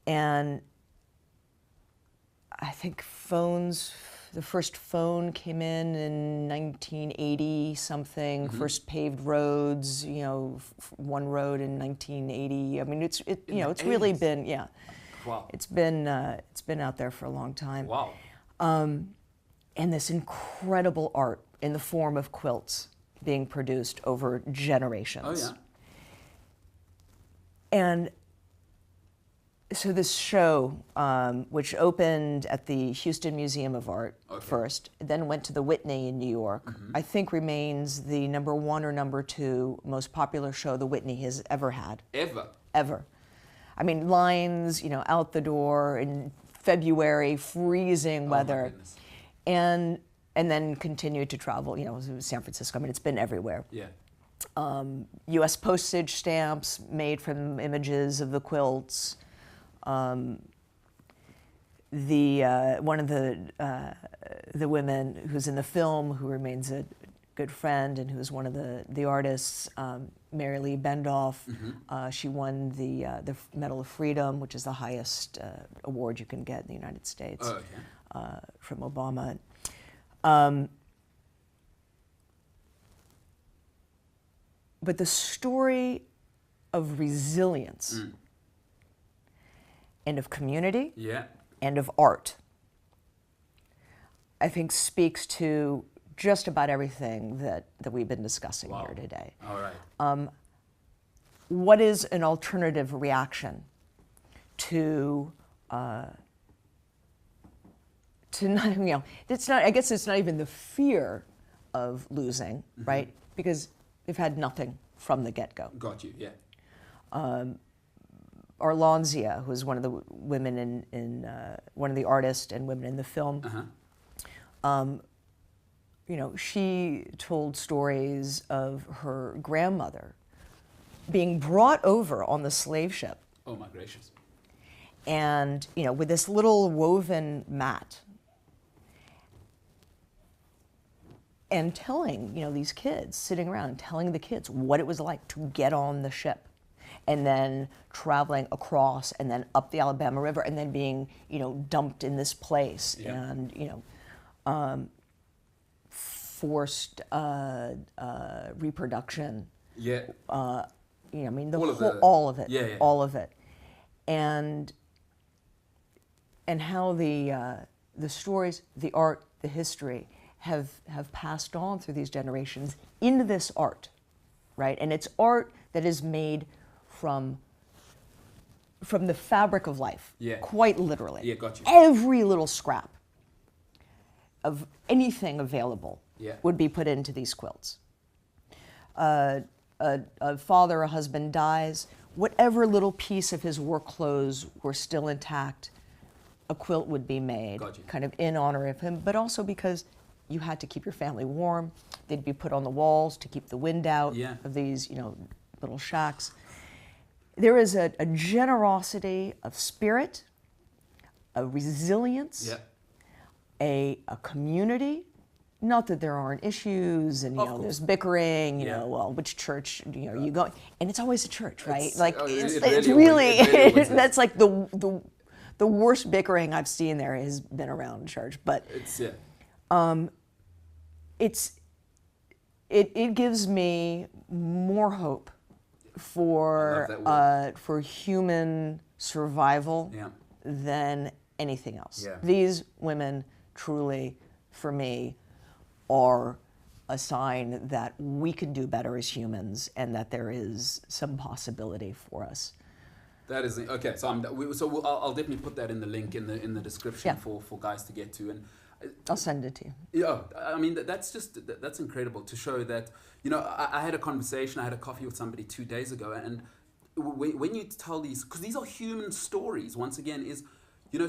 And I think the first phone came in 1980 something, first paved roads, one road in 1980. I mean, it's really been, Wow. It's been out there for a long time. Wow. And this incredible art in the form of quilts being produced over generations. Oh yeah. And so this show, which opened at the Houston Museum of Art first, then went to the Whitney in New York, I think remains the #1 or #2 most popular show the Whitney has ever had. Ever. I mean, lines, out the door in February, freezing weather. And then continued to travel, San Francisco. I mean, it's been everywhere. Yeah. U.S. postage stamps made from images of the quilts. One of the women who's in the film, who remains a good friend and who's one of the artists, Mary Lee Bendoff, she won the Medal of Freedom, which is the highest award you can get in the United States, from Obama. But the story of resilience and of community and of art, I think, speaks to just about everything that we've been discussing here today. All right. what is an alternative reaction to not, it's not, I guess it's not even the fear of losing, right? Because they've had nothing from the get-go. Got you, yeah. Arlanzia, who was one of the women in one of the artists and women in the film, she told stories of her grandmother being brought over on the slave ship. Oh my gracious. And, with this little woven mat. And telling, these kids, sitting around and telling the kids what it was like to get on the ship. And then traveling across and then up the Alabama River and then being, dumped in this place. Yeah. And, forced reproduction. Yeah. All of it. Yeah, yeah. All of it. And how the stories, the art, the history have passed on through these generations into this art, right? And it's art that is made from the fabric of life, quite literally. Yeah, got you. Every little scrap of anything available would be put into these quilts. A father or husband dies, whatever little piece of his work clothes were still intact, a quilt would be made, kind of in honor of him, but also because you had to keep your family warm. They'd be put on the walls to keep the wind out of these, little shacks. There is a generosity of spirit, a resilience, a community. Not that there aren't issues and there's bickering. Well, which church you go? And it's always a church, right? It's really that's like the worst bickering I've seen there has been around church. But it gives me more hope for human survival than anything else. Yeah. These women truly, for me, are a sign that we can do better as humans and that there is some possibility for us. That is okay. So I'll definitely put that in the link in the description for guys to get to, and I'll send it to you. Yeah, I mean that's incredible to show that I had a conversation. I had a coffee with somebody 2 days ago, and when you tell these, because these are human stories. Once again, is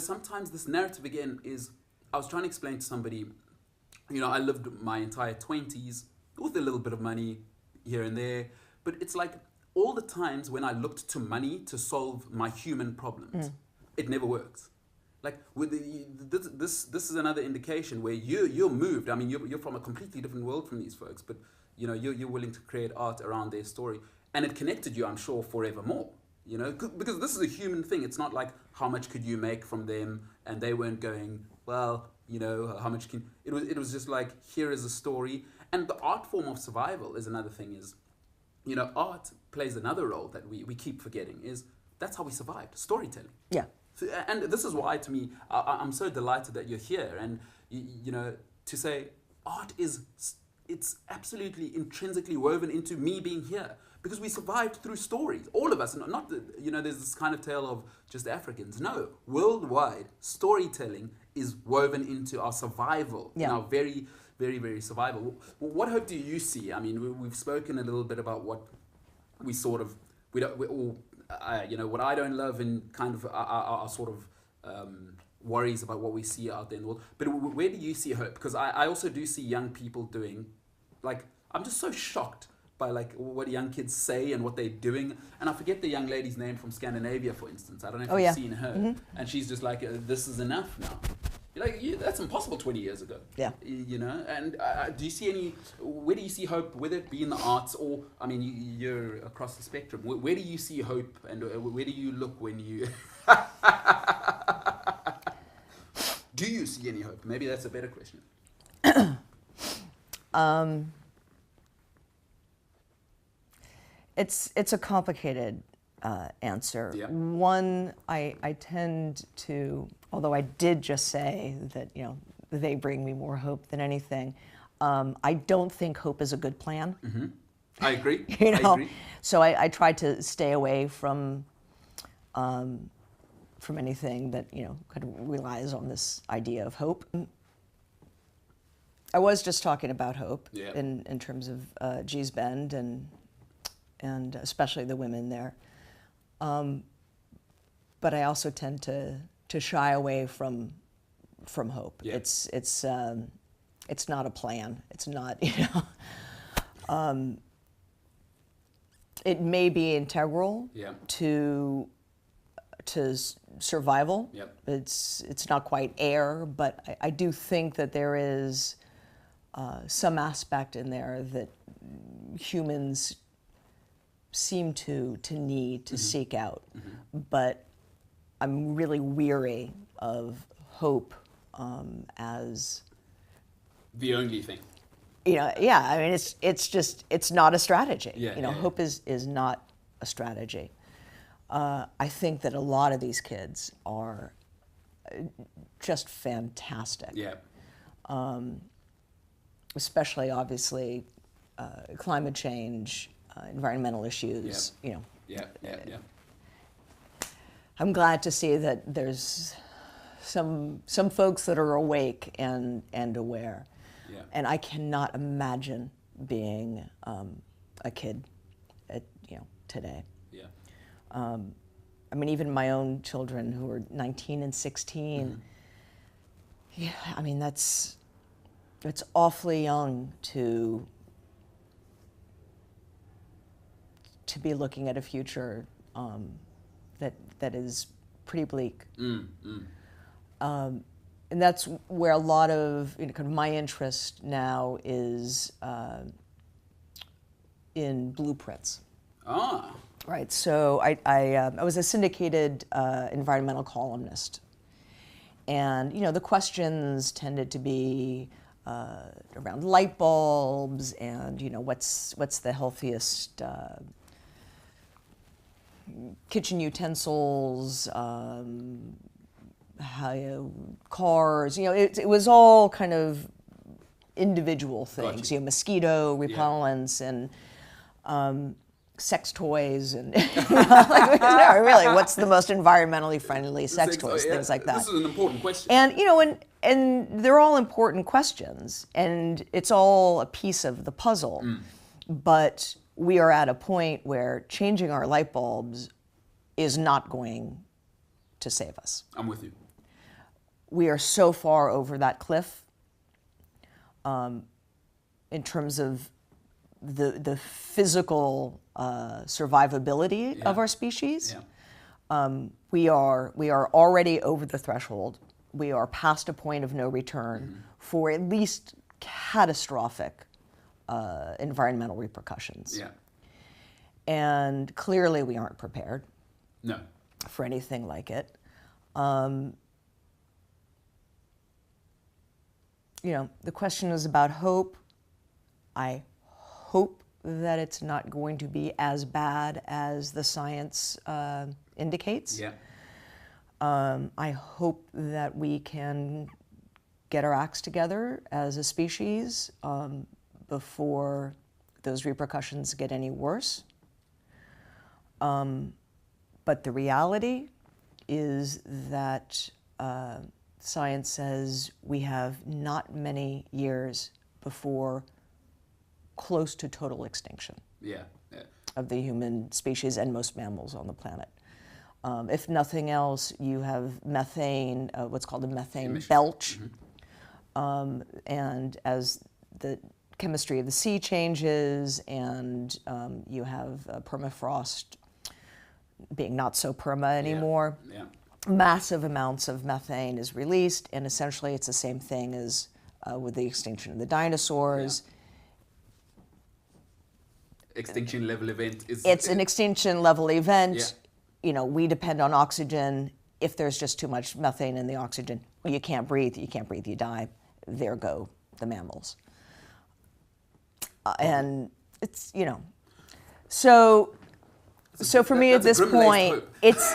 sometimes this narrative again is. I was trying to explain to somebody. I lived my entire 20s with a little bit of money here and there, but it's like all the times when I looked to money to solve my human problems, it never works. Like with this is another indication where you're moved. I mean, you're from a completely different world from these folks, but you're willing to create art around their story, and it connected you, I'm sure, forevermore. Because this is a human thing. It's not like how much could you make from them, and they weren't going, well, how much can... It was just like, here is a story. And the art form of survival is another thing is, art plays another role that we keep forgetting is that's how we survived, storytelling. Yeah. And this is why, to me, I'm so delighted that you're here. And, to say art it's absolutely intrinsically woven into me being here. Because we survived through stories, all of us, not there's this kind of tale of just Africans. No, worldwide, storytelling is woven into our survival, in our very, very, very survival. What hope do you see? I mean, we've spoken a little bit about what we sort of, what I don't love and kind of our sort of worries about what we see out there in the world. But where do you see hope? Because I also do see young people doing, I'm just so shocked by what young kids say and what they're doing. And I forget the young lady's name from Scandinavia, for instance. I don't know if you've seen her. Mm-hmm. And she's just like, this is enough now. You're like, that's impossible 20 years ago. Yeah. And do you see where do you see hope, whether it be in the arts or, I mean, you're across the spectrum. Where do you see hope and where do you look when you... Do you see any hope? Maybe that's a better question. It's a complicated answer. Yeah. One, I tend to, although I did just say that they bring me more hope than anything. I don't think hope is a good plan. Mm-hmm. I agree. You know? I agree. So I try to stay away from anything that, you know, kind of relies on this idea of hope. I was just talking about hope in terms of Gee's Bend and especially the women there. But I also tend to shy away from hope. Yeah. It's not a plan. It's not, you know. It may be integral to survival. Yep. It's not quite air, but I do think that there is some aspect in there that humans seem to need to seek out. But I'm really weary of hope as the only thing. You know, yeah, I mean, it's not a strategy. Yeah, you know, hope is not a strategy. I think that a lot of these kids are just fantastic. Yeah. Especially, obviously, climate change, environmental issues. You know. Yeah. I'm glad to see that there's some folks that are awake and aware. Yeah. And I cannot imagine being a kid, today. Yeah. I mean, even my own children who are 19 and 16. Yeah, I mean it's awfully young to be looking at a future that is pretty bleak. And that's where a lot of kind of my interest now is in blueprints. Ah. Right. So I was a syndicated environmental columnist, and the questions tended to be around light bulbs and what's the healthiest kitchen utensils. Cars, it was all kind of individual things, Gotcha. Mosquito repellents and sex toys and really, what's the most environmentally friendly sex toys, things like that. This is an important question. And they're all important questions, and it's all a piece of the puzzle. But we are at a point where changing our light bulbs is not going to save us. I'm with you. We are so far over that cliff in terms of the physical survivability of our species. We are already over the threshold. We are past a point of no return for at least catastrophic environmental repercussions. And clearly we aren't prepared for anything like it. The question is about hope. I hope that it's not going to be as bad as the science indicates. I hope that we can get our acts together as a species before those repercussions get any worse. But the reality is that science says we have not many years before close to total extinction of the human species and most mammals on the planet. If nothing else, you have methane, what's called a methane emissions. belch. And as the chemistry of the sea changes and you have permafrost being not so perma anymore, massive amounts of methane is released, and essentially it's the same thing as with the extinction of the dinosaurs. Extinction level event is... It's an extinction level event. We depend on oxygen. If there's just too much methane in the oxygen, you can't breathe, you die. There go the mammals. And it's, so for me at this point, it's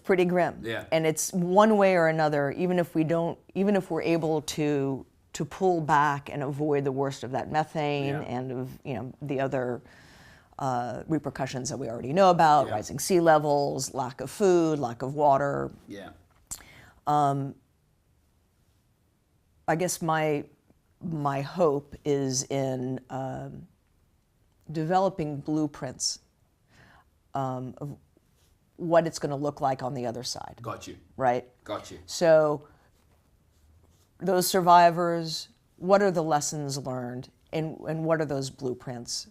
pretty grim. And it's one way or another, even if we're able to to pull back and avoid the worst of that methane and of the other repercussions that we already know about, rising sea levels, lack of food, lack of water. Yeah. I guess my hope is in developing blueprints of what it's going to look like on the other side. Got you. Right? Got you. So those survivors, what are the lessons learned, and what are those blueprints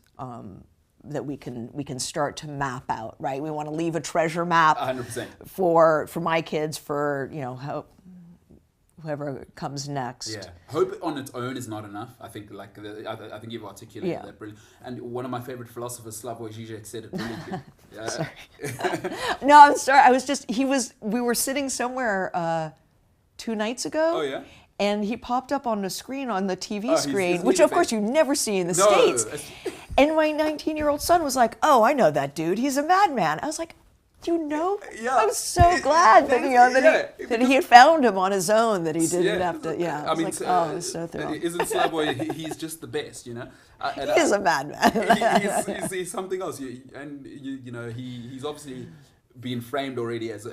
that we can start to map out, right? We want to leave a treasure map 100%. for my kids, for whoever comes next. Yeah, hope on its own is not enough. I think I think you've articulated that brilliantly. And one of my favorite philosophers, Slavoj Žižek, said it brilliantly. No, I'm sorry. We were sitting somewhere 2 nights ago. Oh yeah. And he popped up on the screen, on the TV screen, which of course you never see in the No. States. And my 19-year-old son was like, "Oh, I know that dude. He's a madman." I was like, "Do you know?" Yeah. I was so glad that he had found him on his own, that he didn't have to. Yeah, I mean, it was so thrilled. Isn't Slavoj? He's just the best, He is a madman. He's something else, he's obviously been framed already as a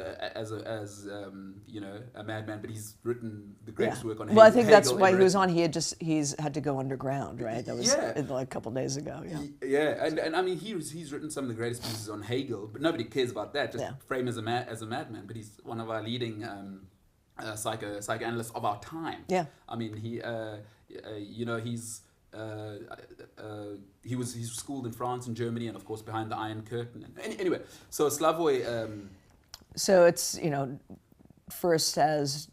madman, but he's written the greatest work on Hegel. Well, I think that's why he was on. He's had to go underground, right? That was like a couple of days ago. Yeah, and I mean he's written some of the greatest pieces on Hegel, but nobody cares about that. Just frame as a madman. But he's one of our leading psychoanalysts of our time. Yeah, I mean he's schooled in France and Germany, and of course behind the Iron Curtain. Anyway, so Slavoj. So it's first as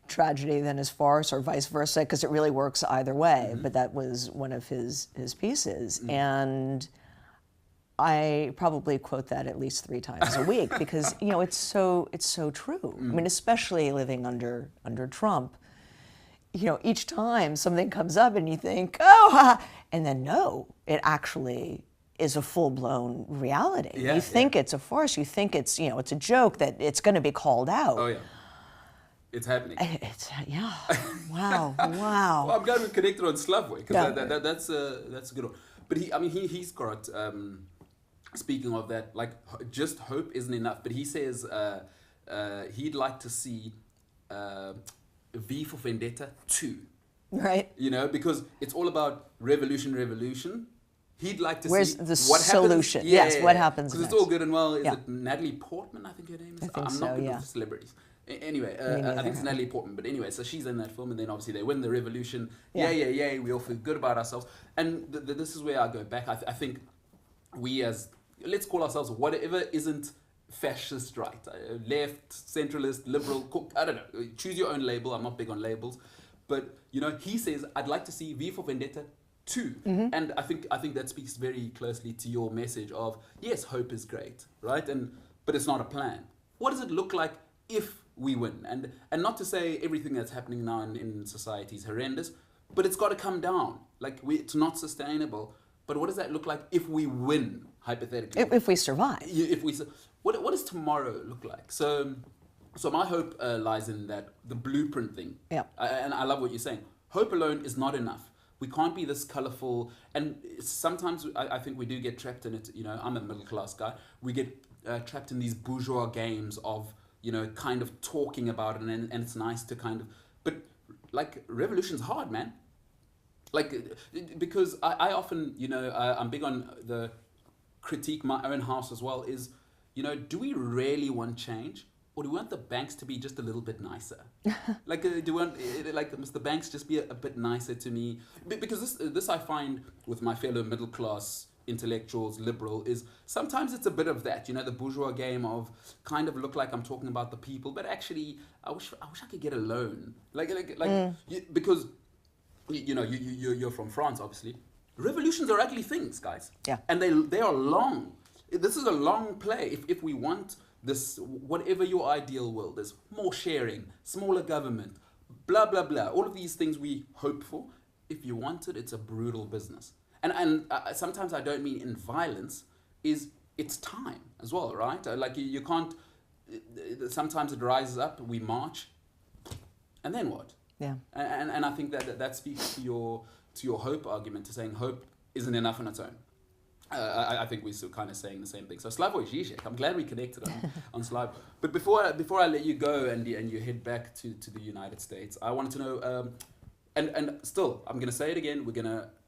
tragedy, then as farce, or vice versa, because it really works either way. Mm-hmm. But that was one of his pieces, and I probably quote that at least 3 times a week because it's so true. Mm. I mean, especially living under Trump. Each time something comes up and you think, and then no, it actually is a full-blown reality. Yeah, you think it's a farce. You think it's it's a joke, that it's going to be called out. Oh yeah, it's happening. Wow. Well, I'm glad we connected on Slavoj because that's a good one. But he's got. Speaking of that, like just hope isn't enough. But he says he'd like to see. V for Vendetta 2. Right. Because it's all about revolution. He'd like to see what solution. Happens. Yes, what happens because it's all good and well. Is it Natalie Portman, I think her name is? I'm not good with celebrities. Anyway, I think it's Natalie Portman. But anyway, so she's in that film, and then obviously they win the revolution. Yeah. We all feel good about ourselves. And this is where I go back. I think we let's call ourselves whatever isn't fascist right, left, centralist, liberal, I don't know, choose your own label. I'm not big on labels, but he says I'd like to see V for Vendetta 2. Mm-hmm. And I think that speaks very closely to your message of yes, hope is great, right? But it's not a plan. What does it look like if we win? And not to say everything that's happening now in society is horrendous, but it's got to come down. Like it's not sustainable. But what does that look like if we win, hypothetically? If we survive. What does tomorrow look like? So my hope lies in that the blueprint thing. Yeah. And I love what you're saying. Hope alone is not enough. We can't be this colorful. And sometimes I think we do get trapped in it. I'm a middle class guy. We get trapped in these bourgeois games of kind of talking about it, and it's nice to kind of. But like revolution's hard, man. Like because I often I'm big on the critique my own house as well. Is do we really want change, or do we want the banks to be just a little bit nicer? Like, do we want must the banks just be a bit nicer to me? Because this I find with my fellow middle class intellectuals, liberal, is sometimes it's a bit of that, the bourgeois game of kind of look like I'm talking about the people, but actually I wish I could get a loan, because you're from France, obviously. Revolutions are ugly things, guys. Yeah, and they are long. This is a long play. If we want this, whatever your ideal world is, more sharing, smaller government, blah, blah, blah, all of these things we hope for, if you want it, it's a brutal business. And sometimes I don't mean in violence, it's time as well, right? Like you can't, sometimes it rises up, we march, and then what? Yeah. And I think that speaks to your hope argument, to saying hope isn't enough on its own. I think we're still kind of saying the same thing. So Slavoj Žižek, I'm glad we connected on Slav. But before I let you go and you head back to the United States, I wanted to know, and still, I'm going to say it again,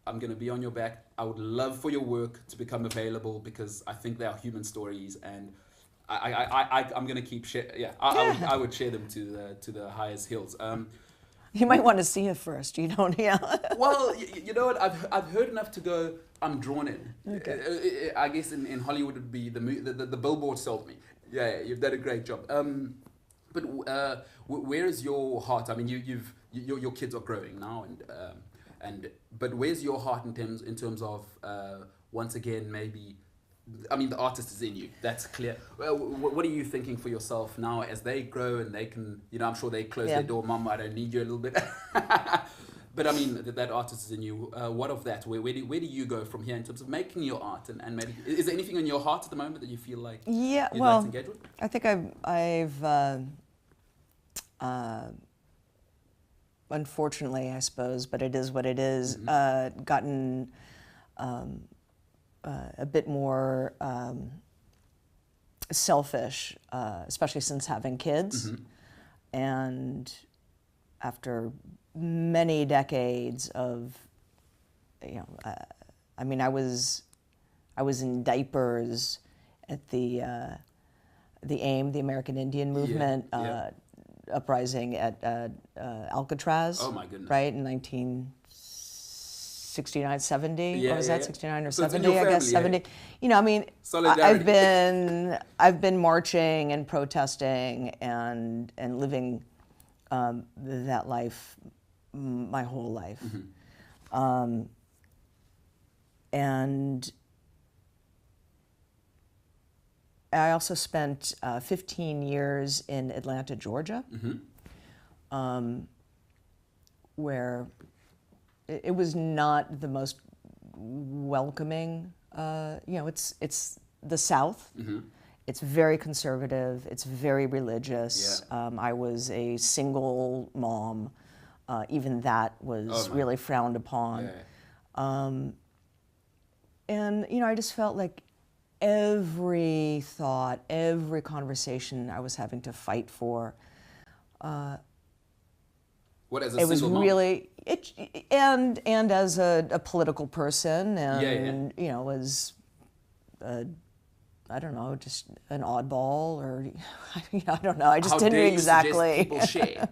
I'm going to be on your back. I would love for your work to become available, because I think they are human stories, and I'm going to keep I would share them to the highest hills. You might want to see it first. You don't, yeah. Well, you know what? I've heard enough to go, I'm drawn in. Okay. I guess in Hollywood it would be the billboard sold me. Yeah, you've done a great job. But where is your heart? I mean, your kids are growing now, but where's your heart in terms of once again, maybe? I mean, the artist is in you. That's clear. What are you thinking for yourself now as they grow and they can, I'm sure they close their door, Mom, I don't need you a little bit. But I mean, that artist is in you. What of that? Where do you go from here in terms of making your art? And maybe, is there anything in your heart at the moment that you feel like you'd like to engage with? I think I've unfortunately, I suppose, but it is what it is, gotten a bit more selfish, especially since having kids. And after many decades of, I mean, I was in diapers at the AIM, the American Indian Movement uprising at Alcatraz. Oh my goodness! Right in 1969, 70. What was that? 69 or so 70? I guess 70. I mean, I've been marching and protesting and living that life my whole life. And I also spent 15 years in Atlanta, Georgia, where it was not the most welcoming. It's the South. It's very conservative. It's very religious. I was a single mom. Even that was really frowned upon. And, I just felt like every thought, every conversation I was having to fight for. What, as a it was single really mom? And as a political person, and was I don't know, just an oddball, or I don't know. I just didn't exactly. People share.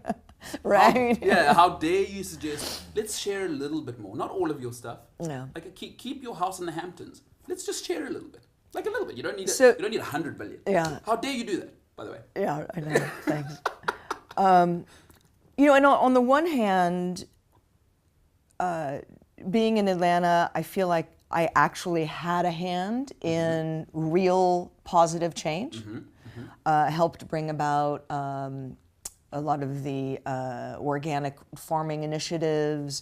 Right? How dare you suggest, let's share a little bit more. Not all of your stuff. No. Like keep your house in the Hamptons. Let's just share a little bit. Like a little bit. You don't need you don't need 100 billion. Yeah. How dare you do that, by the way? Yeah, I know. Thanks. And on the one hand, being in Atlanta, I feel like I actually had a hand in real positive change. Helped bring about a lot of the organic farming initiatives,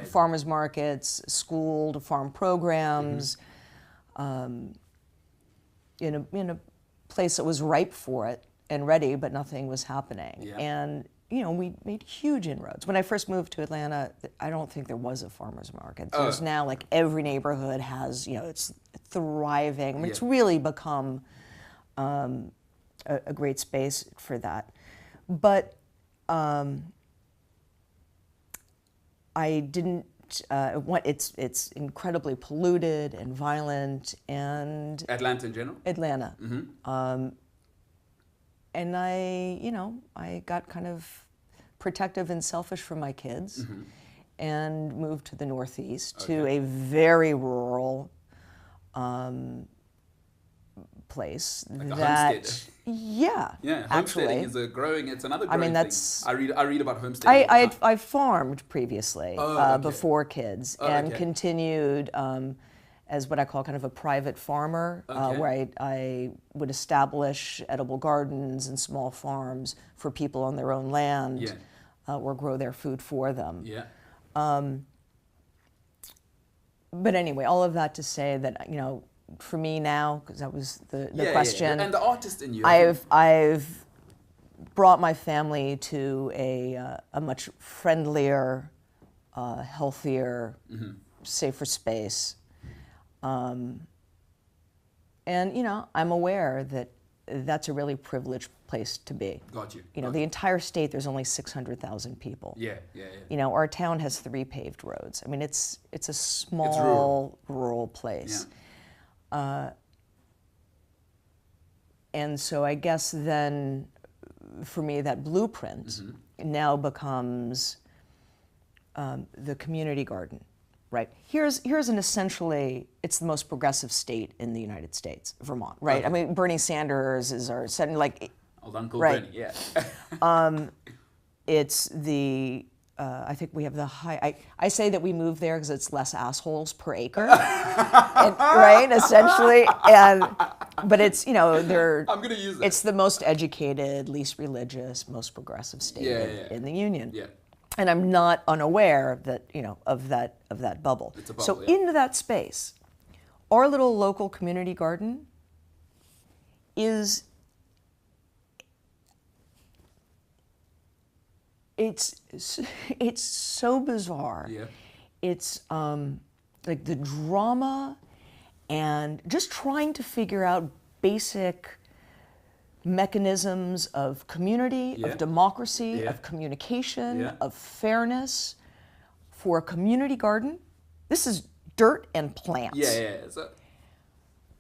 farmers markets, school to farm programs, in a place that was ripe for it and ready, but nothing was happening. And we made huge inroads. When I first moved to Atlanta, I don't think there was a farmer's market. There's now, like, every neighborhood has, it's thriving. I mean, it's really become a great space for that. But I didn't, it's incredibly polluted and violent, and... Atlanta in general? Atlanta. And I got kind of protective and selfish for my kids, and moved to the Northeast, to a very rural place. Like a homestead. Yeah, homesteading actually. it's another growing thing. I read about homesteading. I farmed previously, before kids, and continued as what I call kind of a private farmer, where I would establish edible gardens and small farms for people on their own land, or grow their food for them. But anyway, all of that to say that, for me now, because that was the question. And the artist in you. I've brought my family to a much friendlier, healthier, safer space. And, you know, I'm aware that that's a really privileged place to be. Got you. You know, the entire state, there's only 600,000 people. Yeah. You know, our town has 3 paved roads. I mean, it's a small, rural place. Yeah. And so I guess then, for me, that blueprint now becomes the community garden. Right. Here's an essentially, it's the most progressive state in the United States, Vermont. Right. Okay. I mean, Bernie Sanders is our like. Old Uncle right. Bernie. Yeah. It's the. I think we have the high. I say that we moved there because it's less assholes per acre. Right. Essentially, but it's, you know, they're. I'm gonna use it. It's the most educated, least religious, most progressive state in the union. Yeah. And I'm not unaware that, you know, of that bubble. It's a bubble. So into that space, our little local community garden is it's so bizarre. Yeah. It's like the drama and just trying to figure out basic mechanisms of community, of democracy, of communication, of fairness for a community garden. This is dirt and plants. Yeah. So,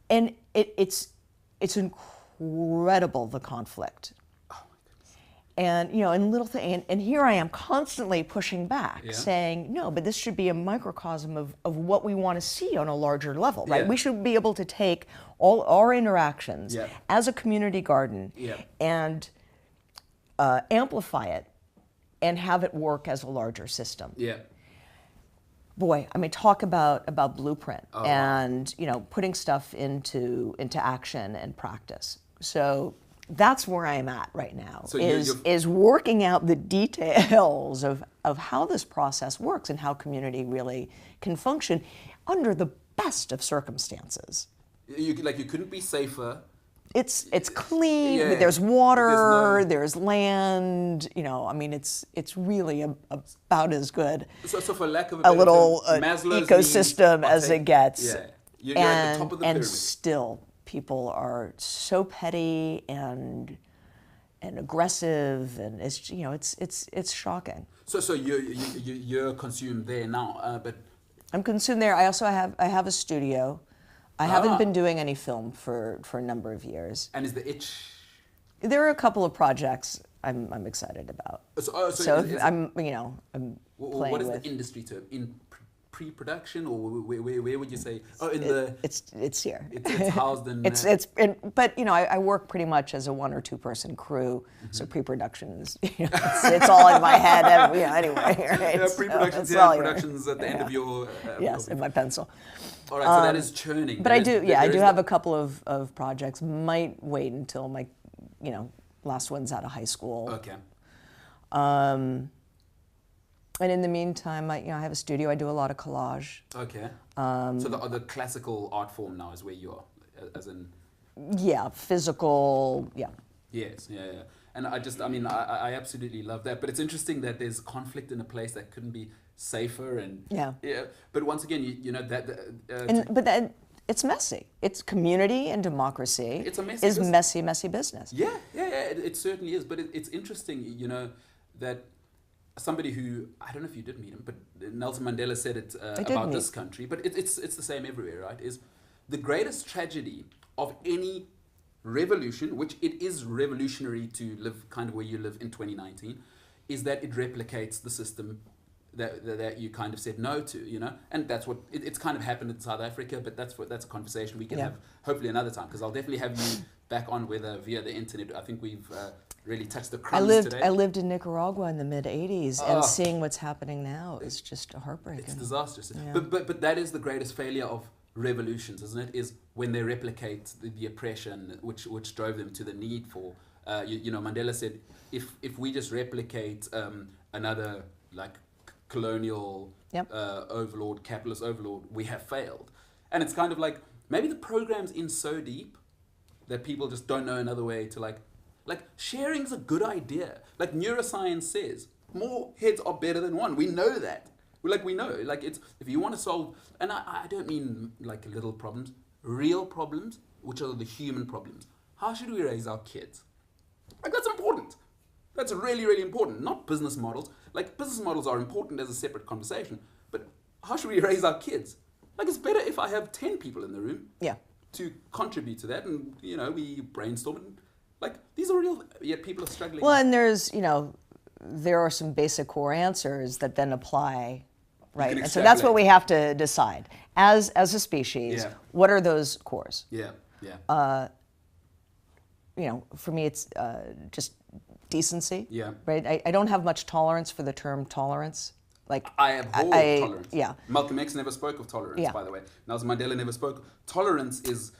and it's incredible, the conflict. oh my goodness. And, you know, and little thing, and here I am constantly pushing back, saying, no, but this should be a microcosm of what we want to see on a larger level, right? Yeah. We should be able to take all our interactions as a community garden and amplify it and have it work as a larger system. Yeah. Boy, I mean, talk about blueprint and, you know, putting stuff into action and practice. So that's where I am at right now, So is working out the details of how this process works and how community really can function under the best of circumstances. You couldn't be safer. It's clean. There's water. There's land. You know, I mean, it's really about as good So for lack of a little Maslow's ecosystem needs as it gets. Yeah. You're at the top of the pyramid. And still, people are so petty and aggressive, and it's, you know, it's shocking. So you're consumed there now, but I'm consumed there. I also have a studio. I haven't been doing any film for a number of years. And is the itch? There are a couple of projects I'm excited about. So I'm playing what is with. the industry term? In pre-production, or where would you say? It's here. It's housed in. But you know, I work pretty much as a 1 or 2 person crew. So pre-production is, you know, it's all in my head. Anyway, right? Yeah, pre-production's here, and production's at the end of your. Yes, in my pencil. All right, so that is churning. But I do have a couple of projects. Might wait until my, you know, last one's out of high school. Okay. And in the meantime, I have a studio. I do a lot of collage. Okay. So the classical art form now is where you are, as in. Yeah, physical. Yeah. Yes. Yeah. And I absolutely love that. But it's interesting that there's conflict in a place that couldn't be safer and. Yeah. But once again, you know that. It's messy. It's community and democracy. It's a messy business. messy business. Yeah. It certainly is. But it's interesting, you know, that. Somebody who, I don't know if you did meet him, but Nelson Mandela said it about this country, but it's the same everywhere, right? Is the greatest tragedy of any revolution, which it is revolutionary to live kind of where you live in 2019, is that it replicates the system that you kind of said no to, you know? And that's what, it's kind of happened in South Africa, but that's a conversation we can have hopefully another time, because I'll definitely have you back on, whether via the internet. I think we've really touched the crumbs today. I lived in Nicaragua in the mid-'80s, and seeing what's happening now is just heartbreaking. It's disastrous. Yeah. But that is the greatest failure of revolutions, isn't it? Is when they replicate the oppression which drove them to the need for, you know, Mandela said, if we just replicate another like colonial overlord, capitalist overlord, we have failed. And it's kind of like, maybe the program's in so deep that people just don't know another way to like Like, sharing's a good idea. Like neuroscience says, more heads are better than one. We know that. We know. Like, it's, if you want to solve, and I don't mean like little problems, real problems, which are the human problems. How should we raise our kids? Like, that's important. That's really, really important. Not business models. Like, business models are important as a separate conversation. But how should we raise our kids? Like, it's better if I have 10 people in the room to contribute to that. And, you know, we brainstorm. And, like, these are real, yet people are struggling. Well, and there's, you know, there are some basic core answers that then apply, right? And so that's what we have to decide. As a species, what are those cores? Yeah. You know, for me, it's just decency. Yeah. Right. I don't have much tolerance for the term tolerance. Like, I abhor tolerance. Yeah. Malcolm X never spoke of tolerance, by the way. Nelson Mandela never spoke. Tolerance is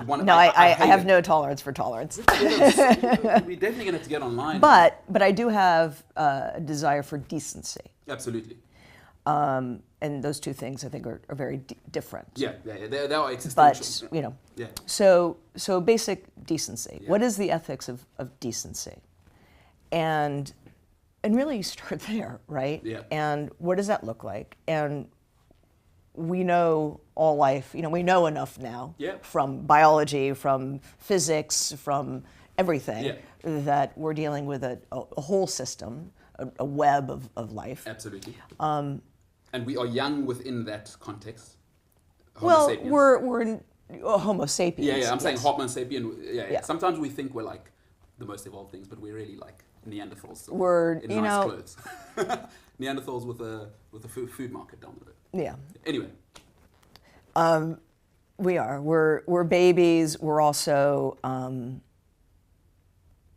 one. No, I have no tolerance for tolerance. We're definitely going to have to get online. But I do have a desire for decency. Absolutely. And those two things, I think, are very different. Yeah, they are existential. But, you know, so basic decency. What is the ethics of decency? And really you start there, right? Yeah. And what does that look like? And we know all life, you know, we know enough now from biology, from physics, from everything, that we're dealing with a whole system, a web of life. Absolutely. And we are young within that context. Well, sapiens. we're Homo sapiens. Yeah, I'm saying Homo sapien. Yeah. Sometimes we think we're like the most evolved things, but we're really like Neanderthals. We're, in you nice know, clothes. Neanderthals with a food market down the road. Yeah. Anyway. We are. We're babies. We're also.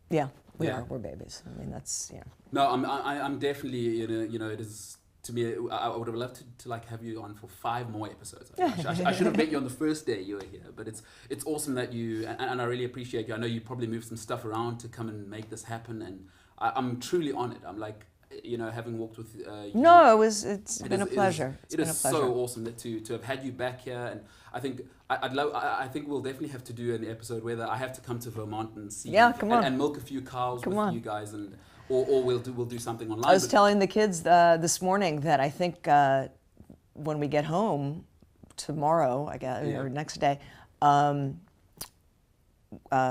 We are. We're babies. I mean, that's No, I'm definitely, you know, it is, to me, I would have loved to like have you on for 5 more episodes. I should have met you on the first day you were here, but it's awesome that you, and I really appreciate you. I know you probably moved some stuff around to come and make this happen, and I'm truly honored. I'm like, you know, having walked with you. No, it's been a pleasure. It is so awesome that to have had you back here, and I think I think we'll definitely have to do an episode where I have to come to Vermont and see and milk a few cows with you guys, and or we'll do something online. I was telling the kids this morning that I think when we get home tomorrow, I guess, or next day,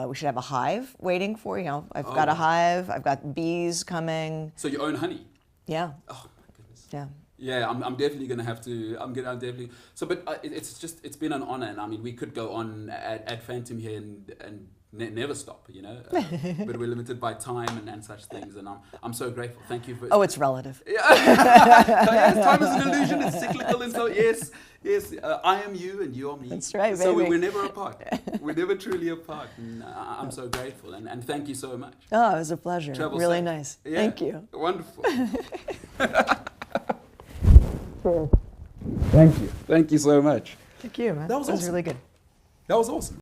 we should have a hive waiting for you. Know, I've got a hive. I've got bees coming. So you own honey? Yeah. Oh my goodness. Yeah. Yeah, I'm definitely gonna have to. I'm definitely. So, but it's been an honor, and I mean, we could go on ad phantom here and never stop, you know. But we're limited by time and such things, and I'm so grateful. Thank you for. Oh, it's relative. Yeah. Yes, time is an illusion. It's cyclical, and so yes. I am you, and you are me. That's right, so baby. we're never apart. We're never truly apart, and I'm so grateful, and thank you so much. Oh, it was a pleasure. Travel really safe. Nice. Yeah, thank you. Wonderful. Thank you. Thank you so much. Thank you, man. That was awesome. really good. That was awesome.